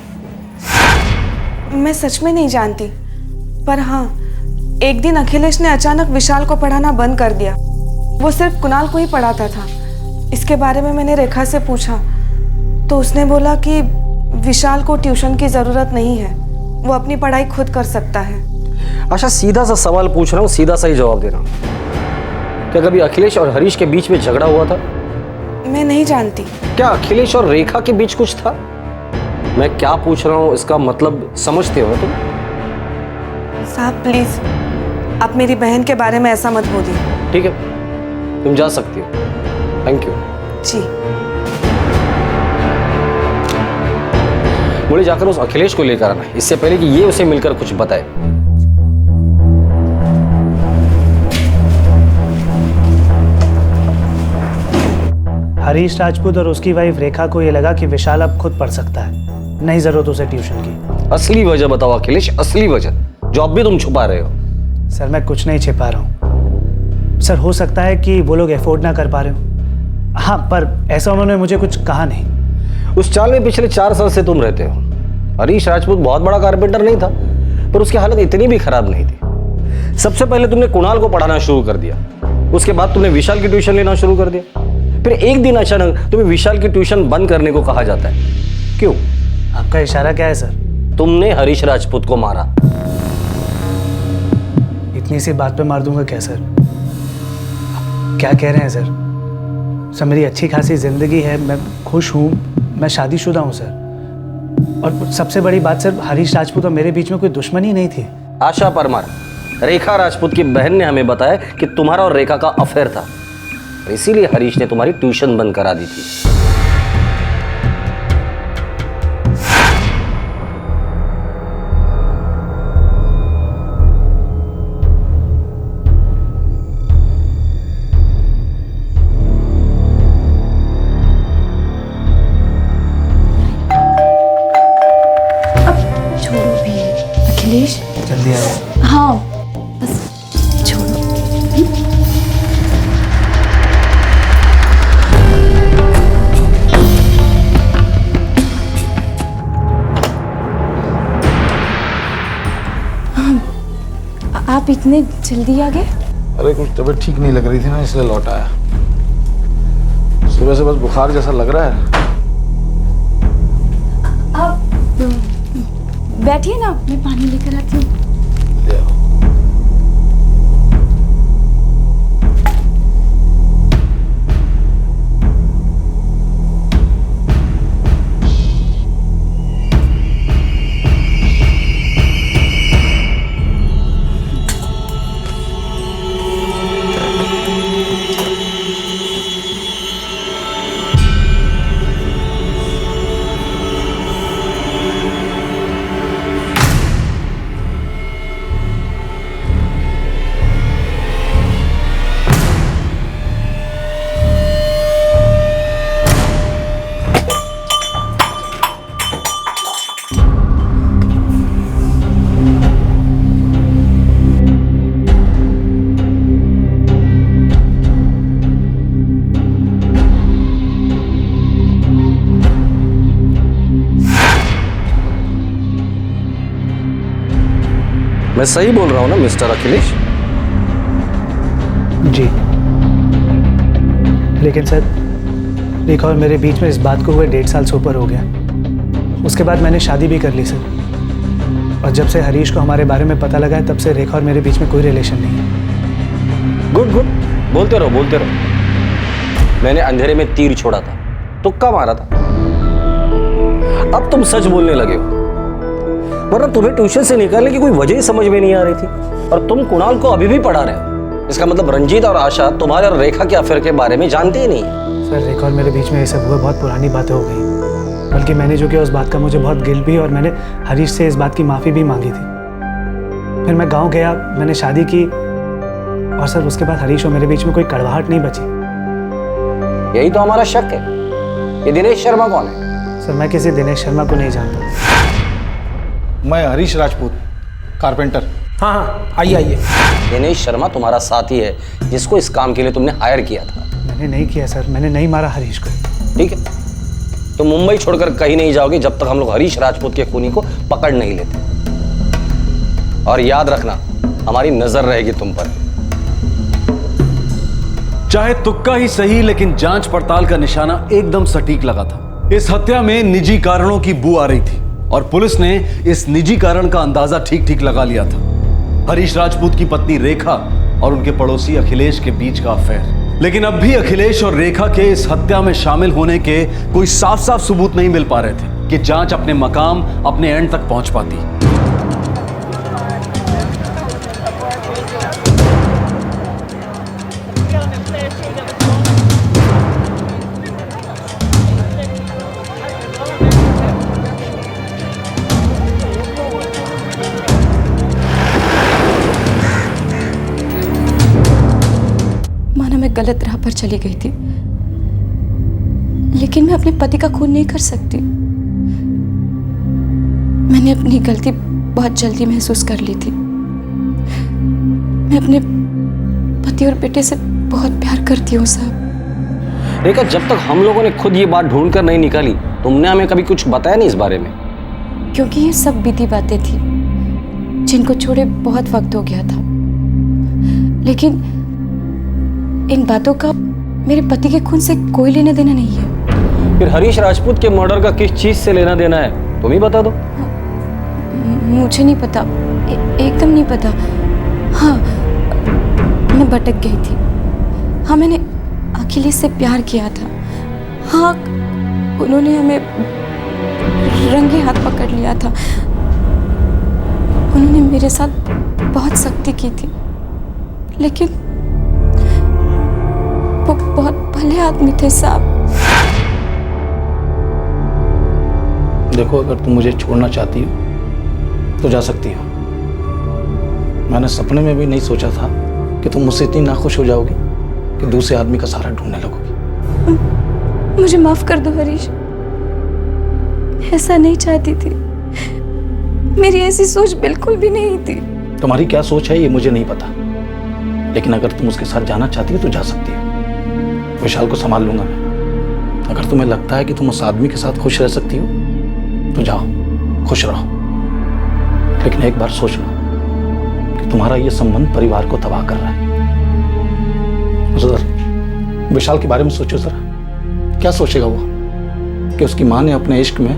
मैं सच में नहीं जानती, पर हाँ, एक दिन अखिलेश ने अचानक विशाल को पढ़ाना बंद कर दिया। वो सिर्फ कुणाल को ही पढ़ाता था। इसके बारे में मैंने रेखा से पूछा तो उसने बोला कि विशाल को ट्यूशन की ज़रूरत नहीं है, वो अपनी पढ़ाई खुद कर सकता है। अच्छा, सीधा सा सवाल पूछ रहा हूँ, सीधा सा ही जवाब देना। क्या कभी अखिलेश और हरीश के बीच में झगड़ा हुआ था? मैं नहीं जानती। क्या अखिलेश और रेखा के बीच कुछ था? मैं क्या पूछ रहा हूँ इसका मतलब समझते हो तुम? साहब प्लीज, आप मेरी बहन के बारे में ऐसा मत बोलिए। ठीक है, तुम जा सकती हो। Thank you. जी। मुझे जाकर उस अखिलेश को लेकर आना, इससे पहले कि ये उसे मिलकर कुछ बताए। हरीश राजपूत और उसकी वाइफ रेखा को यह लगा कि विशाल अब खुद पढ़ सकता है, नहीं जरूरत उसे ट्यूशन की। असली वजह बताओ अखिलेश, असली वजह जो अब भी तुम छुपा रहे हो। सर मैं कुछ नहीं छिपा रहा हूँ सर, हो सकता है कि वो लोग अफोर्ड ना कर पा रहे हो। हाँ, पर ऐसा उन्होंने मुझे कुछ कहा नहीं। उस चाल में पिछले 4 साल से तुम रहते हो। हरीश राजपूत बहुत बड़ा कारपेंटर नहीं था, पर उसकी हालत इतनी भी खराब नहीं थी। सबसे पहले तुमने कुणाल को पढ़ाना शुरू कर दिया, उसके बाद तुमने विशाल की ट्यूशन लेना शुरू कर दिया। फिर एक दिन अचानक तुम्हें विशाल की ट्यूशन बंद करने को कहा जाता है। क्यों? आपका इशारा क्या है सर? तुमने हरीश राजपूत को मारा। इतनी सी बात पे मार दूंगा क्या सर? क्या कह रहे हैं सर? सर मेरी अच्छी खासी जिंदगी है, मैं खुश हूँ, मैं शादीशुदा हूँ सर। और सबसे बड़ी बात सर, हरीश राजपूत और मेरे बीच में कोई दुश्मनी नहीं थी। आशा परमार, रेखा राजपूत की बहन ने हमें बताया कि तुम्हारा और रेखा का अफेयर था, इसीलिए हरीश ने तुम्हारी ट्यूशन बंद करा दी थी। जल्दी आओ। हाँ बस छोड़ो। आप इतने जल्दी आ गए? अरे कुछ तबीयत ठीक नहीं लग रही थी ना, इसलिए लौट आया। सुबह से बस बुखार जैसा लग रहा है। आप बैठिए ना, मैं पानी लेकर आती हूँ। मैं सही बोल रहा हूं ना मिस्टर अखिलेश? जी, लेकिन सर रेखा और मेरे बीच में इस बात को हुए 1.5 साल से ऊपर हो गया। उसके बाद मैंने शादी भी कर ली सर, और जब से हरीश को हमारे बारे में पता लगा है तब से रेखा और मेरे बीच में कोई रिलेशन नहीं है। गुड गुड, बोलते रहो बोलते रहो। मैंने अंधेरे में तीर छोड़ा था, तुक्का मारा था। अब तुम सच बोलने लगे हो, वरना तुम्हें ट्यूशन से निकालने की कोई वजह ही समझ में नहीं आ रही थी, और तुम कुणाल को अभी भी पढ़ा रहे हो। इसका मतलब रंजीत और आशा तुम्हारे और रेखा के अफेयर के बारे में जानते ही नहीं। सर रेखा और मेरे बीच में ये सब हुआ, बहुत पुरानी बातें हो गई। बल्कि मैंने जो किया उस बात का मुझे बहुत गिल्ट भी, और मैंने हरीश से इस बात की माफ़ी भी मांगी थी। फिर मैं गांव गया, मैंने शादी की, और सर उसके बाद हरीश और मेरे बीच में कोई कड़वाहट नहीं बची। यही तो हमारा शक है। ये दिनेश शर्मा कौन है? सर मैं किसी दिनेश शर्मा को नहीं जानता। मैं हरीश राजपूत, कारपेंटर। हाँ हाँ, आइए आइए। दिनेश शर्मा तुम्हारा साथी है जिसको इस काम के लिए तुमने हायर किया था। मैंने नहीं किया सर, मैंने नहीं मारा हरीश को। ठीक है, तो मुंबई छोड़कर कहीं नहीं जाओगे जब तक हम लोग हरीश राजपूत के खूनी को पकड़ नहीं लेते। और याद रखना, हमारी नजर रहेगी तुम पर। चाहे तुक्का ही सही, लेकिन जांच पड़ताल का निशाना एकदम सटीक लगा था। इस हत्या में निजी कारणों की बू आ रही थी और पुलिस ने इस निजी कारण का अंदाजा ठीक ठीक लगा लिया था। हरीश राजपूत की पत्नी रेखा और उनके पड़ोसी अखिलेश के बीच का अफेयर। लेकिन अब भी अखिलेश और रेखा के इस हत्या में शामिल होने के कोई साफ साफ सबूत नहीं मिल पा रहे थे कि जांच अपने मकाम, अपने एंड तक पहुंच पाती। मैं गलत राह पर चली गई थी, लेकिन मैं अपने पति का खून नहीं कर सकती। मैंने अपनी गलती बहुत जल्दी महसूस कर ली थी। मैं अपने पति और बेटे से बहुत प्यार करती हूँ साहब। रेखा, जब तक हम लोगों ने खुद ये बात ढूंढ कर नहीं निकाली, तुमने हमें कभी कुछ बताया नहीं इस बारे में। क्योंकि ये सब बीती बातें थी जिनको छोड़े बहुत वक्त हो गया था, लेकिन इन बातों का मेरे पति के खून से कोई लेना देना नहीं है। फिर हरीश राजपूत के मर्डर का किस चीज से लेना देना है, तुम ही बता दो। मुझे नहीं पता, एकदम नहीं पता। हाँ, मैं भटक गई थी। हाँ, मैंने अखिलेश से प्यार किया था। हाँ, उन्होंने हमें रंगे हाथ पकड़ लिया था। उन्होंने मेरे साथ बहुत सख्ती की थी, लेकिन वो बहुत भले आदमी थे साहब। देखो, अगर तुम मुझे छोड़ना चाहती हो तो जा सकती हो। मैंने सपने में भी नहीं सोचा था कि तुम मुझसे इतनी नाखुश हो जाओगी कि दूसरे आदमी का सहारा ढूंढने लगोगी। मुझे माफ कर दो हरीश, ऐसा नहीं चाहती थी। मेरी ऐसी सोच बिल्कुल भी नहीं थी। तुम्हारी क्या सोच है ये मुझे नहीं पता, लेकिन अगर तुम उसके साथ जाना चाहती हो तो जा सकती हो। विशाल को संभाल लूंगा मैं। अगर तुम्हें लगता है कि तुम उस आदमी के साथ खुश रह सकती हो तो जाओ, खुश रहो। लेकिन एक बार सोच लो कि तुम्हारा ये संबंध परिवार को तबाह कर रहा है। जरा विशाल के बारे में सोचो जरा, क्या सोचेगा वो कि उसकी मां ने अपने इश्क में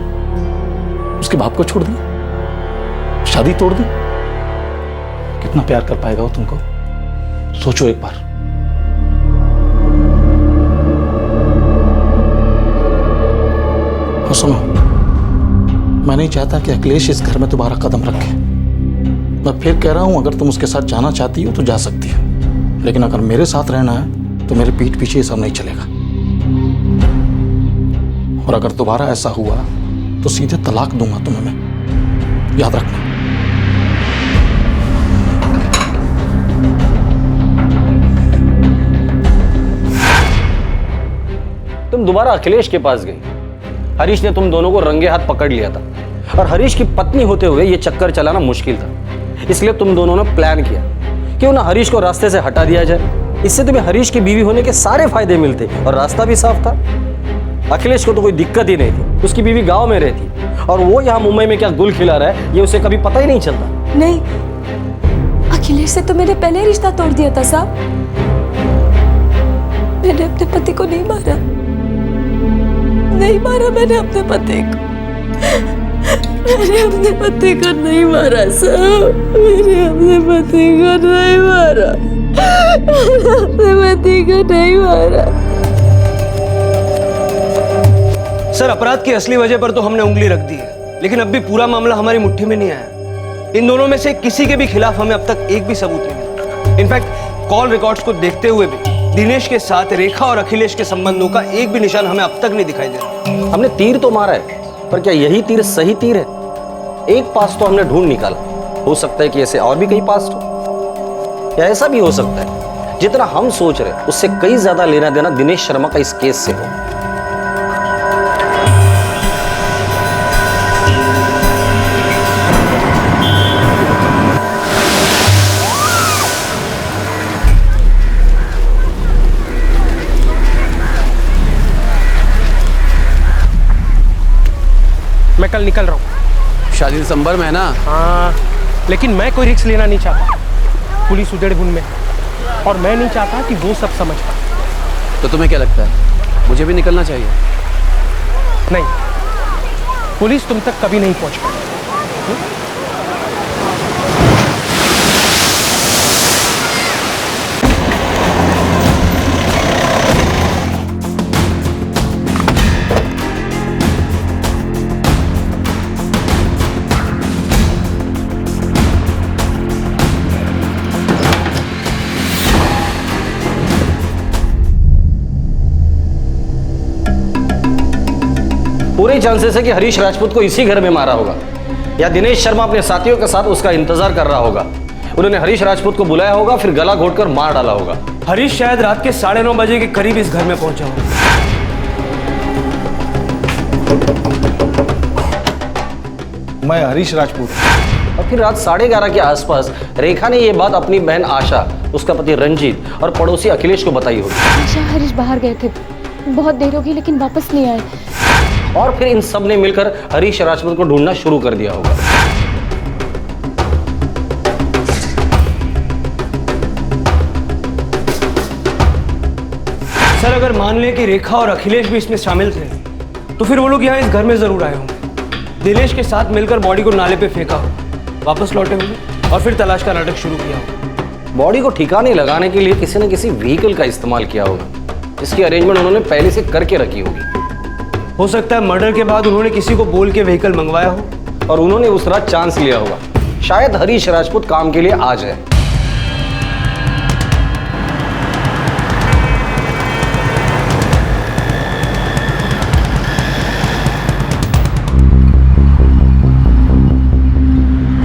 उसके बाप को छोड़ दिया, शादी तोड़ दी। कितना प्यार कर पाएगा वो तुमको, सोचो एक बार। और सुनो, मैं नहीं चाहता कि अखिलेश इस घर में दोबारा कदम रखे। मैं फिर कह रहा हूं, अगर तुम उसके साथ जाना चाहती हो तो जा सकती हो, लेकिन अगर मेरे साथ रहना है तो मेरे पीठ पीछे ये सब नहीं चलेगा। और अगर दोबारा ऐसा हुआ तो सीधे तलाक दूंगा तुम्हें मैं, याद रखना। तुम दोबारा अखिलेश के पास गई। हरीश ने तुम दोनों को रंगे हाथ पकड़ लिया था और हरीश की पत्नी होते हुए ये चक्कर चलाना मुश्किल था। इसलिए तुम दोनों ने प्लान किया क्यों ना हरीश को रास्ते से हटा दिया जाए। इससे तुम्हें हरीश की बीवी होने के सारे फायदे मिलते और रास्ता भी साफ था। अखिलेश को तो कोई दिक्कत ही नहीं थी, उसकी बीवी गांव में रहती और वो यहाँ मुंबई में क्या गुल खिला रहा है ये उसे कभी पता ही नहीं चलता। नहीं, अखिलेश से तो मैंने पहले रिश्ता तोड़ दिया था साहब। मैंने अपने पति को नहीं मारा, नहीं मारा मैंने अपने पति को। मैंने अपने पति को नहीं मारा साहब, मैंने अपने पति को नहीं मारा, मैंने अपने पति को नहीं मारा। सर, अपराध की असली वजह पर तो हमने उंगली रख दी है, लेकिन अब भी पूरा मामला हमारी मुट्ठी में नहीं आया। इन दोनों में से किसी के भी खिलाफ हमें अब तक एक भी सबूत नहीं मिला। इनफैक्ट कॉल रिकॉर्ड्स को देखते हुए भी दिनेश के साथ रेखा और अखिलेश के संबंधों का एक भी निशान हमें अब तक नहीं दिखाई दे रहा। हमने तीर तो मारा है, पर क्या यही तीर सही तीर है? एक पास तो हमने ढूंढ निकाला, हो सकता है कि ऐसे और भी कई पास हो, या ऐसा भी हो सकता है जितना हम सोच रहे उससे कई ज्यादा लेना देना दिनेश शर्मा का इस केस से हो। मैं कल निकल रहा हूँ। शादी दिसंबर में है ना? हाँ, लेकिन मैं कोई रिस्क लेना नहीं चाहता पुलिस उधेड़-बुन में, और मैं नहीं चाहता कि वो सब समझ पाए। तो तुम्हें क्या लगता है मुझे भी निकलना चाहिए? नहीं, पुलिस तुम तक कभी नहीं पहुंच पाई। पूरे चांसेस है कि हरीश राजपूत को इसी घर में मारा होगा, या दिनेश शर्मा अपने साथियों के साथ उसका इंतजार कर रहा होगा। उन्होंने हरीश राजपूत को बुलाया होगा, फिर गला घोटकर मार डाला होगा। हरीश शायद रात के 9:30 बजे के करीब इस घर में पहुंचा होगा। मैं हरीश राजपूत। और फिर रात 11:30 के आसपास रेखा ने यह बात अपनी बहन आशा, उसका पति रंजीत और पड़ोसी अखिलेश को बताई होगी। आशा हरीश बाहर गए थे, बहुत देर हो गई लेकिन वापस नहीं आए। और फिर इन सब ने मिलकर हरीश राजपूत को ढूंढना शुरू कर दिया होगा। सर, अगर मान लें कि रेखा और अखिलेश भी इसमें शामिल थे, तो फिर वो लोग यहाँ इस घर में जरूर आए होंगे। दिनेश के साथ मिलकर बॉडी को नाले पे फेंका हो, वापस लौटे होंगे और फिर तलाश का नाटक शुरू किया होगा। बॉडी को ठिकाने लगाने के लिए किसी न किसी व्हीकल का इस्तेमाल किया होगा। इसकी अरेंजमेंट उन्होंने पहले से करके रखी होगी। हो सकता है मर्डर के बाद उन्होंने किसी को बोल के व्हीकल मंगवाया हो और उन्होंने उस रात चांस लिया होगा, शायद हरीश राजपूत काम के लिए आ जाए।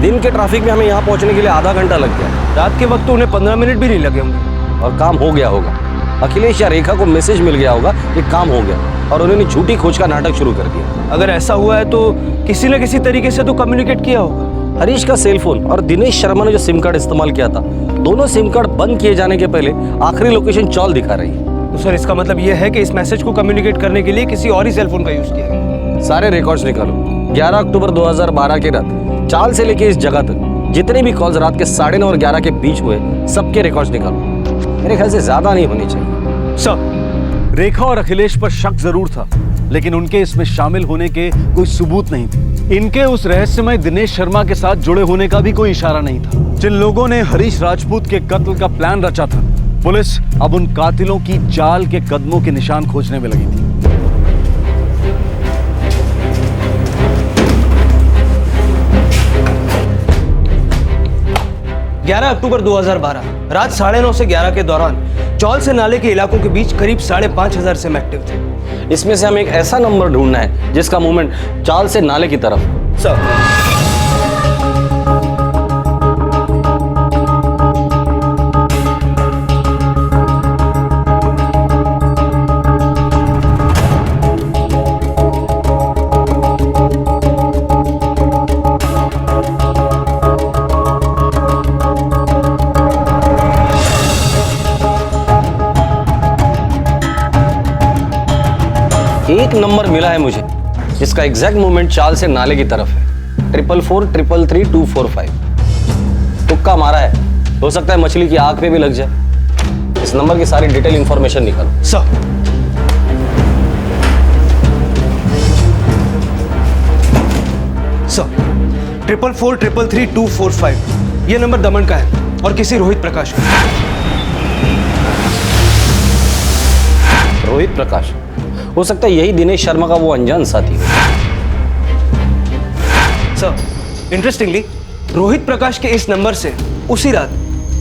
दिन के ट्रैफिक में हमें यहाँ पहुंचने के लिए आधा घंटा लग गया। रात के वक्त तो उन्हें 15 मिनट भी नहीं लगे होंगे और काम हो गया होगा। अखिलेश या रेखा को मैसेज मिल गया होगा कि काम हो गया और उन्होंने झूठी खोज का नाटक शुरू कर दिया। अगर ऐसा हुआ है तो किसी न किसी तरीके से तो कम्युनिकेट किया होगा। हरीश का सेल फोन और दिनेश शर्मा ने जो सिम कार्ड इस्तेमाल किया था, दोनों सिम कार्ड बंद किए जाने के पहले आखिरी लोकेशन चौल दिखा रही है। तो सर, इसका मतलब यह है कि इस मैसेज को कम्युनिकेट करने के लिए किसी और ही सेल फोन का यूज किया गया। सारे रिकॉर्ड्स निकालो। 11 अक्टूबर 2012 की रात चाल से लेके इस जगह तक जितने भी कॉल्स रात के 9:30 और 11 के बीच हुए, सबके रिकॉर्ड्स निकालो। मेरे ख्याल से ज्यादा नहीं होनी चाहिए। सर, रेखा और अखिलेश पर शक जरूर था, लेकिन उनके इसमें शामिल होने के कोई सबूत नहीं थे। इनके उस रहस्यमय दिनेश शर्मा के साथ जुड़े होने का भी कोई इशारा नहीं था। जिन लोगों ने हरीश राजपूत के कत्ल का प्लान रचा था, पुलिस अब उन कातिलों की चाल के कदमों के निशान खोजने में लगी थी। 11 अक्टूबर 2012 रात 9:30 से 11 के दौरान चौल से नाले के इलाकों के बीच करीब 5,500 सिम एक्टिव थे। इसमें से हमें एक ऐसा नंबर ढूंढना है जिसका मूवमेंट चाल से नाले की तरफ। सर, एक नंबर मिला है मुझे जिसका एग्जैक्ट मूवमेंट चाल से नाले की तरफ है। 444-333-245। तुक्का मारा है, हो सकता है मछली की आंख पे भी लग जाए। इस नंबर की सारी डिटेल इंफॉर्मेशन निकालो। सर, सर 444-333-245 ये नंबर दमन का है और किसी रोहित प्रकाश का। रोहित प्रकाश? हो सकता है यही दिनेश शर्मा का वो अनजान साथी हो। सर, इंटरेस्टिंगली रोहित प्रकाश के इस नंबर से उसी रात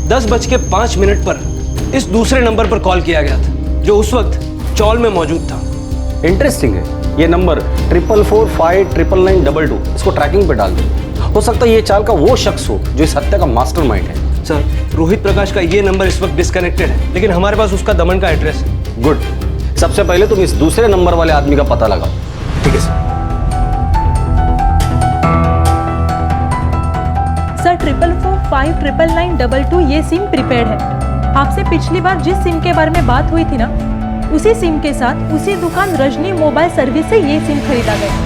10:05 पर इस दूसरे नंबर पर कॉल किया गया था जो उस वक्त चौल में मौजूद था। इंटरेस्टिंग है। ये नंबर 444-599-22, इसको ट्रैकिंग पे डाल दो। हो सकता है ये चाल का वो शख्स हो जो इस हत्या का मास्टरमाइंड है। सर, रोहित प्रकाश का ये नंबर इस वक्त डिस्कनेक्टेड है, लेकिन हमारे पास उसका दमन का एड्रेस है। गुड। सबसे पहले तुम इस दूसरे नंबर वाले आदमी का पता लगाओ। ठीक है सर। सर 444599922 ये सिम प्रीपेड है। आपसे पिछली बार जिस सिम के बारे में बात हुई थी ना, उसी सिम के साथ उसी दुकान रजनी मोबाइल सर्विस से ये सिम खरीदा गया।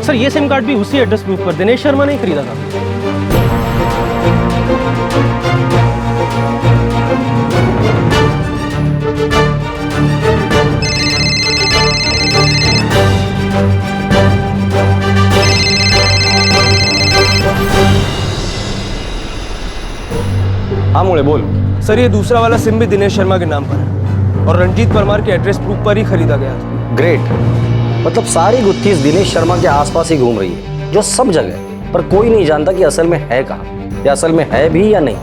सर ये सिम कार्ड भी उसी एड्रेस प्रूफ पर दिनेश शर्मा ने खरीदा था। हाँ मोड़े बोल। सर ये दूसरा वाला सिम भी दिनेश शर्मा के नाम पर है और रंजीत परमार के एड्रेस प्रूफ पर ही खरीदा गया था। ग्रेट। मतलब सारी गुत्थी इस दिनेश शर्मा के आसपास ही घूम रही है, जो सब जगह, पर कोई नहीं जानता कि असल में है कहाँ, या असल में है भी या नहीं।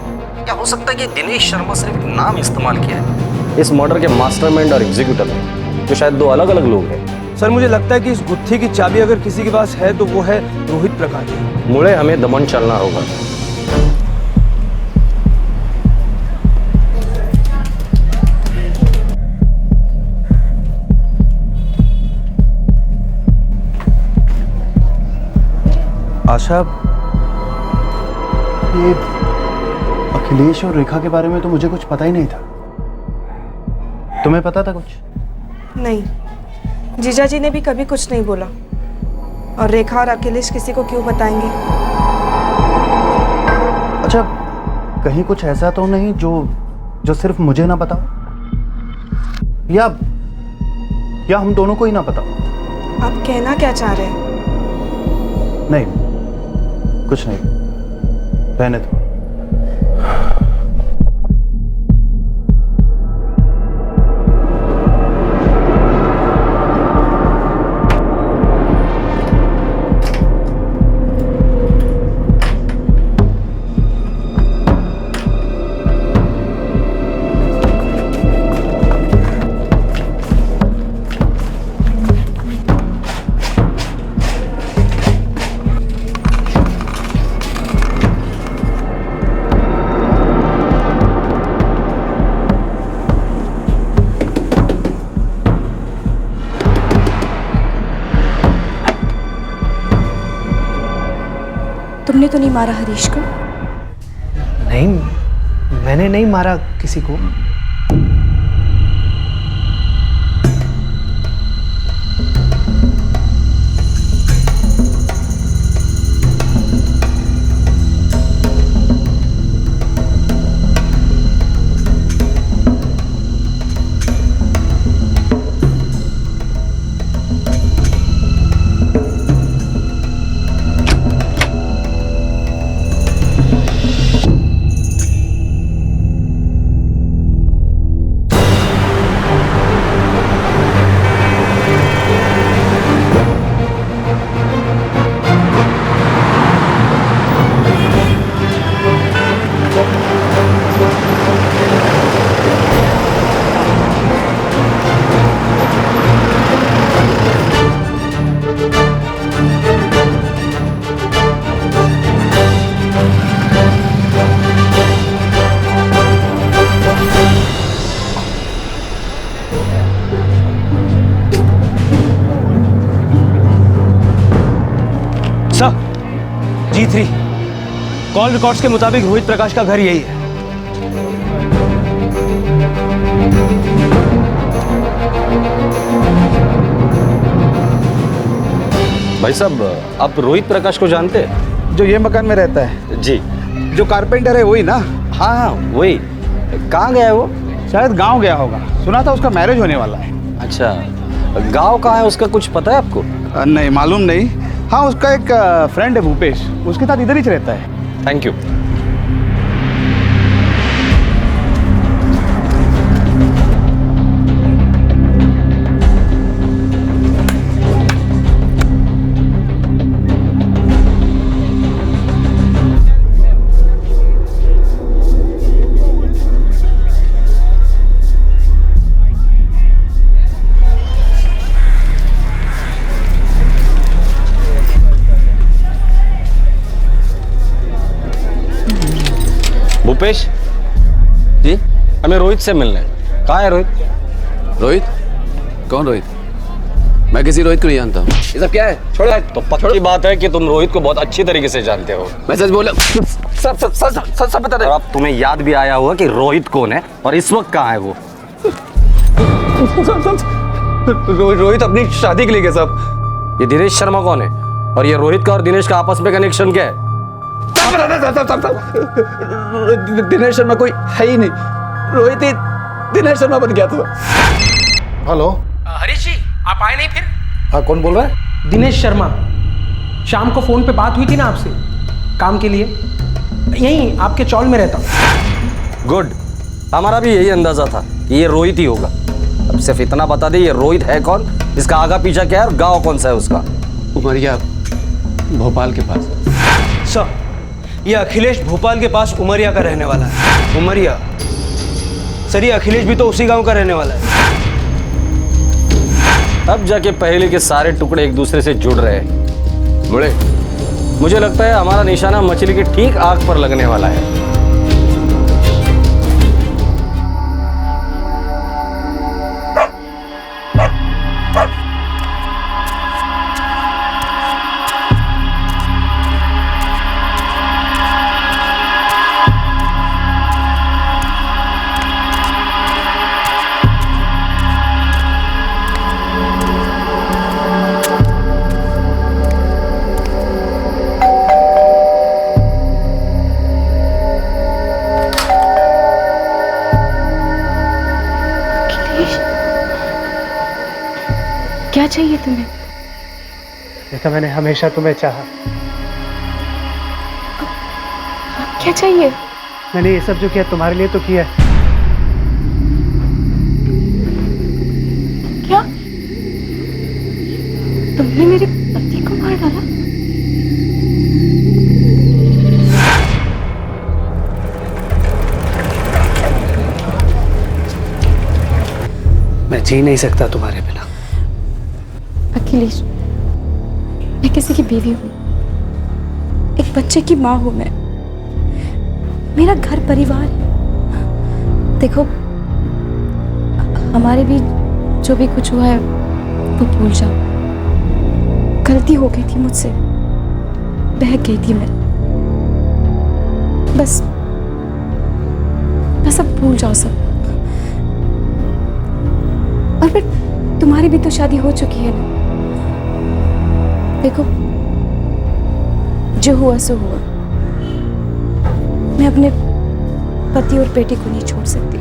क्या हो सकता है कि दिनेश शर्मा सिर्फ एक नाम इस्तेमाल किया है इस मर्डर के मास्टरमाइंड और एग्जीक्यूटर में, जो शायद दो अलग अलग लोग हैं। सर मुझे लगता है कि इस गुत्थी की चाबी अगर किसी के पास है तो वो है रोहित प्रकाश। मुड़े हमें दमन चलना होगा। आशा, ये अखिलेश और रेखा के बारे में तो मुझे कुछ पता ही नहीं था। तुम्हें पता था कुछ? नहीं, जीजा जी ने भी कभी कुछ नहीं बोला। और रेखा और अखिलेश किसी को क्यों बताएंगे? अच्छा, कहीं कुछ ऐसा तो नहीं जो सिर्फ मुझे ना बताओ, या हम दोनों को ही ना बताओ? आप कहना क्या चाह रहे हैं? नहीं, कुछ नहीं, रहने दो। तुमने तो नहीं मारा हरीश को? नहीं, मैंने नहीं मारा किसी को। G3 कॉल रिकॉर्ड्स के मुताबिक रोहित प्रकाश का घर यही है। भाई साहब, आप रोहित प्रकाश को जानते हैं? जो ये मकान में रहता है? जी। जो कारपेंटर है वही ना? हाँ हाँ वही। कहाँ गया है वो? शायद गांव गया होगा, सुना था उसका मैरिज होने वाला है। अच्छा, गांव कहाँ है उसका, कुछ पता है आपको? नहीं, मालूम नहीं। हाँ, उसका एक फ्रेंड है भूपेश, उसके साथ इधर ही रहता है। Thank you. रुपेश जी, हमें रोहित से मिलना है। कहाँ है रोहित? रोहित? कौन रोहित? मैं किसी रोहित को नहीं जानता हूँ। ये सब क्या है? छोड़ो। तो पक्की बात है कि तुम रोहित को बहुत अच्छी तरीके से जानते हो। मैं सच बोला। सब बता रहे। और अब तुम्हें याद भी आया होगा कि रोहित कौन है और इस वक्त कहाँ है वो। रोहित अपनी शादी के लिए गया साहब। ये दिनेश शर्मा कौन है और ये रोहित का और दिनेश का आपस में कनेक्शन क्या है? दिनेश शर्मा कोई है ही नहीं। रोहित ही दिनेश शर्मा बन गया था। हेलो हरीश जी, आप आए नहीं फिर? हाँ, कौन बोल रहा है? दिनेश शर्मा। शाम को फोन पे बात हुई थी ना आपसे काम के लिए। यहीं आपके चौल में रहता हूँ। गुड, हमारा भी यही अंदाजा था कि ये रोहित ही होगा। अब सिर्फ इतना बता दे, ये रोहित है कौन, इसका आगा पीछा क्या है और गांव कौन सा है उसका? उमरिया, भोपाल के पास। सर, ये अखिलेश भोपाल के पास उमरिया का रहने वाला है। उमरिया? सर, ये अखिलेश भी तो उसी गांव का रहने वाला है। अब जाके पहले के सारे टुकड़े एक दूसरे से जुड़ रहे हैं। बड़े, मुझे लगता है हमारा निशाना मछली के ठीक आग पर लगने वाला है। क्या चाहिए तुम्हें? देखा, मैंने हमेशा तुम्हें चाहा। क्या चाहिए? मैंने ये सब जो किया तुम्हारे लिए तो किया है। क्या? तुमने मेरे पति को मार डाला? मैं जी नहीं सकता तुम्हारे बिना। अखिलेश, मैं किसी की बीवी हूँ, एक बच्चे की माँ हूँ मैं। मेरा घर परिवार है। देखो, हमारे भी जो भी कुछ हुआ है वो भूल जाओ। गलती हो गई थी मुझसे, बहक गई थी मैं। बस अब भूल जाओ सब। और फिर तुम्हारी भी तो शादी हो चुकी है ना। देखो, जो हुआ सो हुआ। मैं अपने पति और बेटे को नहीं छोड़ सकती।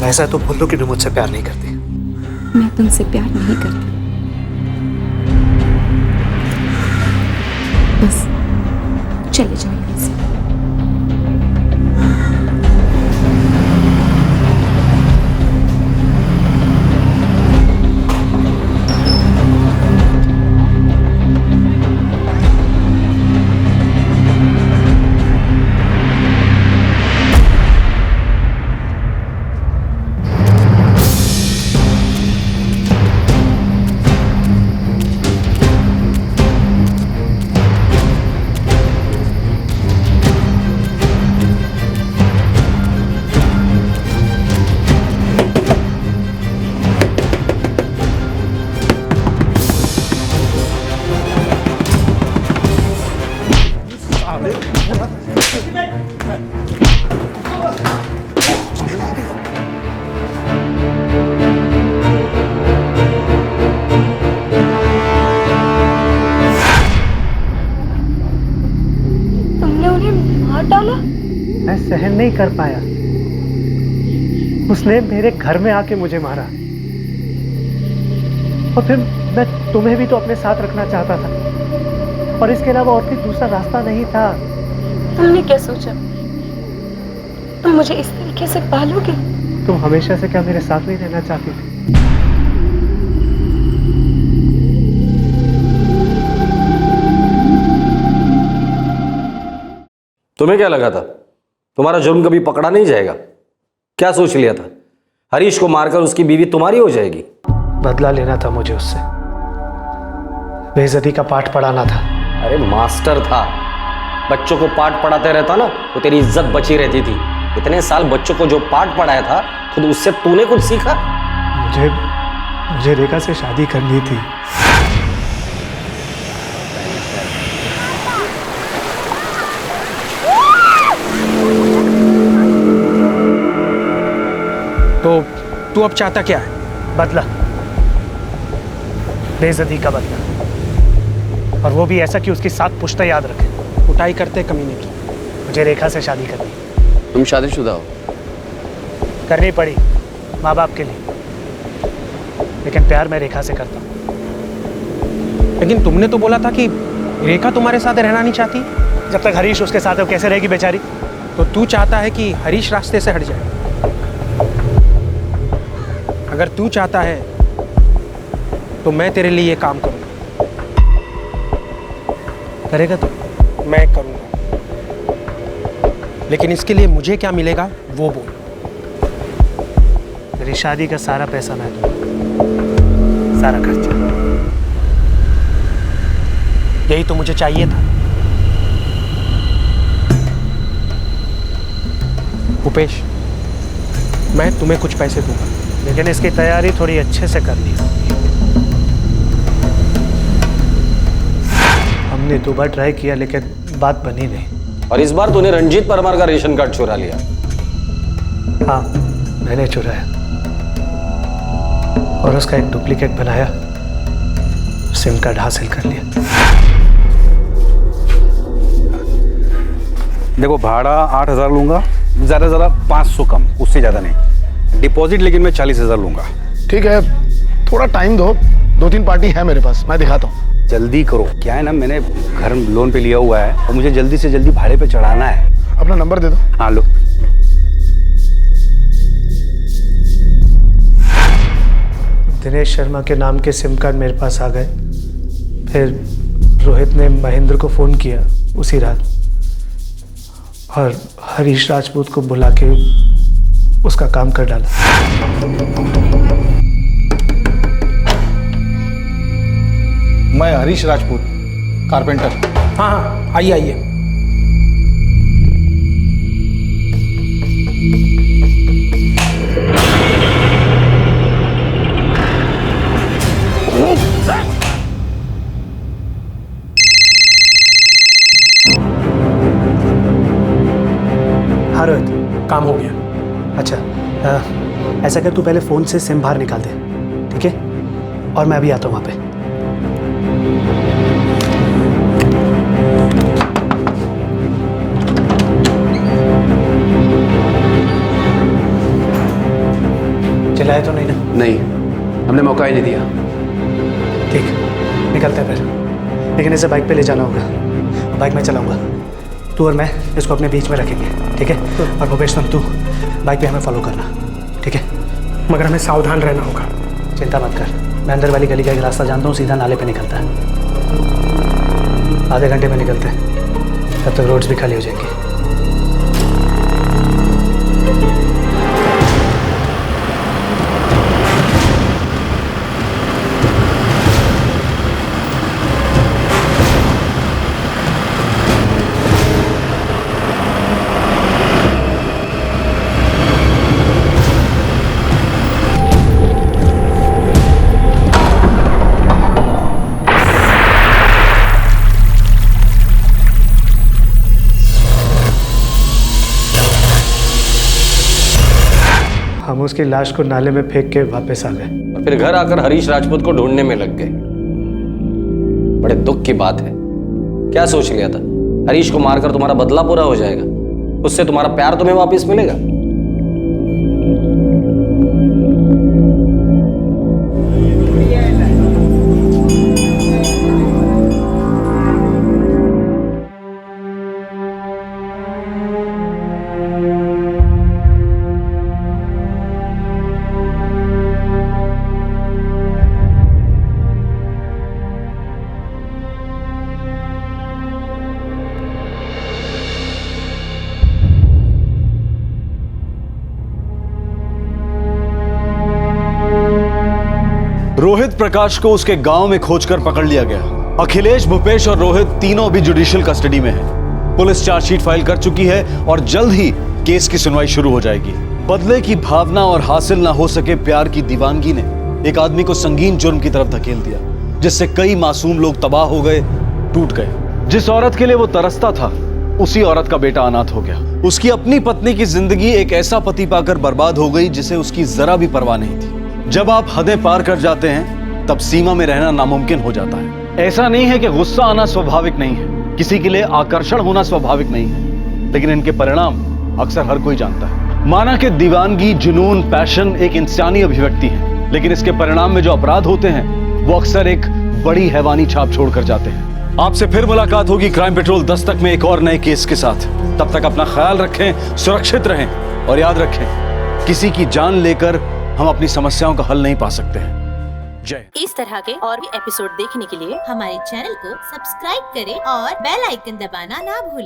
ऐसा तो बोल दो कि तुम मुझसे प्यार नहीं करती। मैं तुमसे प्यार नहीं करती। बस चले जाओ यहाँ से। मैं सहन नहीं कर पाया। उसने मेरे घर में आके मुझे मारा और फिर मैं तुम्हें भी तो अपने साथ रखना चाहता था और इसके अलावा और कोई दूसरा रास्ता नहीं था। तुमने क्या सोचा? तुम मुझे इस तरीके से पालोगे? तुम हमेशा से क्या मेरे साथ नहीं रहना चाहती थी? तुम्हें क्या लगा था तुम्हारा जुर्म कभी पकड़ा नहीं जाएगा? क्या सोच लिया था हरीश को मारकर उसकी बीवी तुम्हारी हो जाएगी? बदला लेना था मुझे उससे, बेइज्जती का पाठ पढ़ाना था। अरे मास्टर था, बच्चों को पाठ पढ़ाते रहता ना तो तेरी इज्जत बची रहती थी। इतने साल बच्चों को जो पाठ पढ़ाया था खुद उससे तूने कुछ सीखा? मुझे रेखा से शादी करनी थी। तो तू अब चाहता क्या है? बदला, बेइज्जती का बदला, और वो भी ऐसा कि उसकी 7 पुश्तें याद रखे। कुटाई करते कमीने की। मुझे रेखा से शादी करनी। तुम शादीशुदा हो? करनी पड़ी माँ बाप के लिए, लेकिन प्यार मैं रेखा से करता हूँ। लेकिन तुमने तो बोला था कि रेखा तुम्हारे साथ रहना नहीं चाहती। जब तक हरीश उसके साथ है वो कैसे रहेगी बेचारी? तो तू चाहता है कि हरीश रास्ते से हट जाए। अगर तू चाहता है तो मैं तेरे लिए ये काम करूंगा। करेगा तो? मैं करूंगा, लेकिन इसके लिए मुझे क्या मिलेगा वो बोल। तेरी शादी का सारा पैसा मैं दूंगा, सारा खर्चा। यही तो मुझे चाहिए था। भूपेश, मैं तुम्हें कुछ पैसे दूंगा, लेकिन इसकी तैयारी थोड़ी अच्छे से करनी होगी। हमने 2 बार ट्राई किया लेकिन बात बनी नहीं। और इस बार तूने रंजीत परमार का रेशन कार्ड चुरा लिया। हाँ, मैंने चुराया और उसका एक डुप्लीकेट बनाया, सिम कार्ड हासिल कर लिया। देखो, भाड़ा 8,000 लूंगा, ज़्यादा 500 कम, उससे ज़्यादा नहीं। डिपॉजिट लेकिन मैं 40,000 लूंगा। ठीक है, थोड़ा टाइम दो, 2-3 पार्टी है मेरे पास, मैं दिखाता हूँ। जल्दी करो, क्या है ना, मैंने घर लोन पे लिया हुआ है और मुझे जल्दी से जल्दी भाड़े पे चढ़ाना है। अपना नंबर दे दो। हाँ लो। दिनेश शर्मा के नाम के सिम कार्ड मेरे पास आ गए। फिर रोहित ने महेंद्र को फ़ोन किया उसी रात और हरीश राजपूत को बुला के उसका काम कर डाला। मैं हरीश राजपूत, कारपेंटर। हाँ हाँ, आइए आइए। हाँ रोहित, काम हो गया। अच्छा, ऐसा कर, तू पहले फ़ोन से सिम बाहर निकाल दे, ठीक है? और मैं अभी आता हूँ वहाँ पे। चिल्लाए तो नहीं ना? नहीं, हमने मौका ही नहीं दिया। ठीक, निकलते हैं फिर, लेकिन इसे बाइक पे ले जाना होगा। बाइक मैं चलाऊंगा, तू और मैं इसको अपने बीच में रखेंगे, ठीक है? और भूपेश, तुम तू बाइक पे हमें फॉलो करना, ठीक है? मगर हमें सावधान रहना होगा। चिंता मत कर, मैं अंदर वाली गली का एक रास्ता जानता हूँ, सीधा नाले पे निकलता है। आधे घंटे में निकलते हैं, तब तक रोड्स भी खाली हो जाएंगे। हम उसकी लाश को नाले में फेंक के वापस आ गए और फिर घर आकर हरीश राजपूत को ढूंढने में लग गए। बड़े दुख की बात है। क्या सोच लिया था हरीश को मारकर तुम्हारा बदला पूरा हो जाएगा, उससे तुम्हारा प्यार तुम्हें वापस मिलेगा? रोहित प्रकाश को उसके गांव में खोजकर पकड़ लिया गया। अखिलेश, भूपेश और रोहित तीनों भी जुडिशियल कस्टडी में हैं। पुलिस चार्जशीट फाइल कर चुकी है और जल्द ही केस की सुनवाई शुरू हो जाएगी। बदले की भावना और हासिल ना हो सके प्यार की दीवानगी ने एक आदमी को संगीन जुर्म की तरफ धकेल दिया, जिससे कई मासूम लोग तबाह हो गए, टूट गए। जिस औरत के लिए वो तरसता था, उसी औरत का बेटा अनाथ हो गया। उसकी अपनी पत्नी की जिंदगी एक ऐसा पति पाकर बर्बाद हो गई जिसे उसकी जरा भी परवाह नहीं थी। जब आप हदें पार कर जाते हैं, तब सीमा में रहना नामुमकिन हो जाता है। ऐसा नहीं है कि गुस्सा आना स्वाभाविक नहीं है, किसी के लिए आकर्षण होना स्वाभाविक नहीं है, लेकिन इनके परिणाम अक्सर हर कोई जानता है। माना कि दीवानगी, जुनून, पैशन एक इंसानी अभिव्यक्ति है, लेकिन इसके परिणाम में जो अपराध होते हैं वो अक्सर एक बड़ी हैवानी छाप छोड़कर जाते हैं। आपसे फिर मुलाकात होगी क्राइम पेट्रोल दस्तक में एक और नए केस के साथ। तब तक अपना ख्याल रखें, सुरक्षित रहें और याद रखें, किसी की जान लेकर हम अपनी समस्याओं का हल नहीं पा सकते हैं। जय। इस तरह के और भी एपिसोड देखने के लिए हमारे चैनल को सब्सक्राइब करें और बेल आइकन दबाना ना भूलें।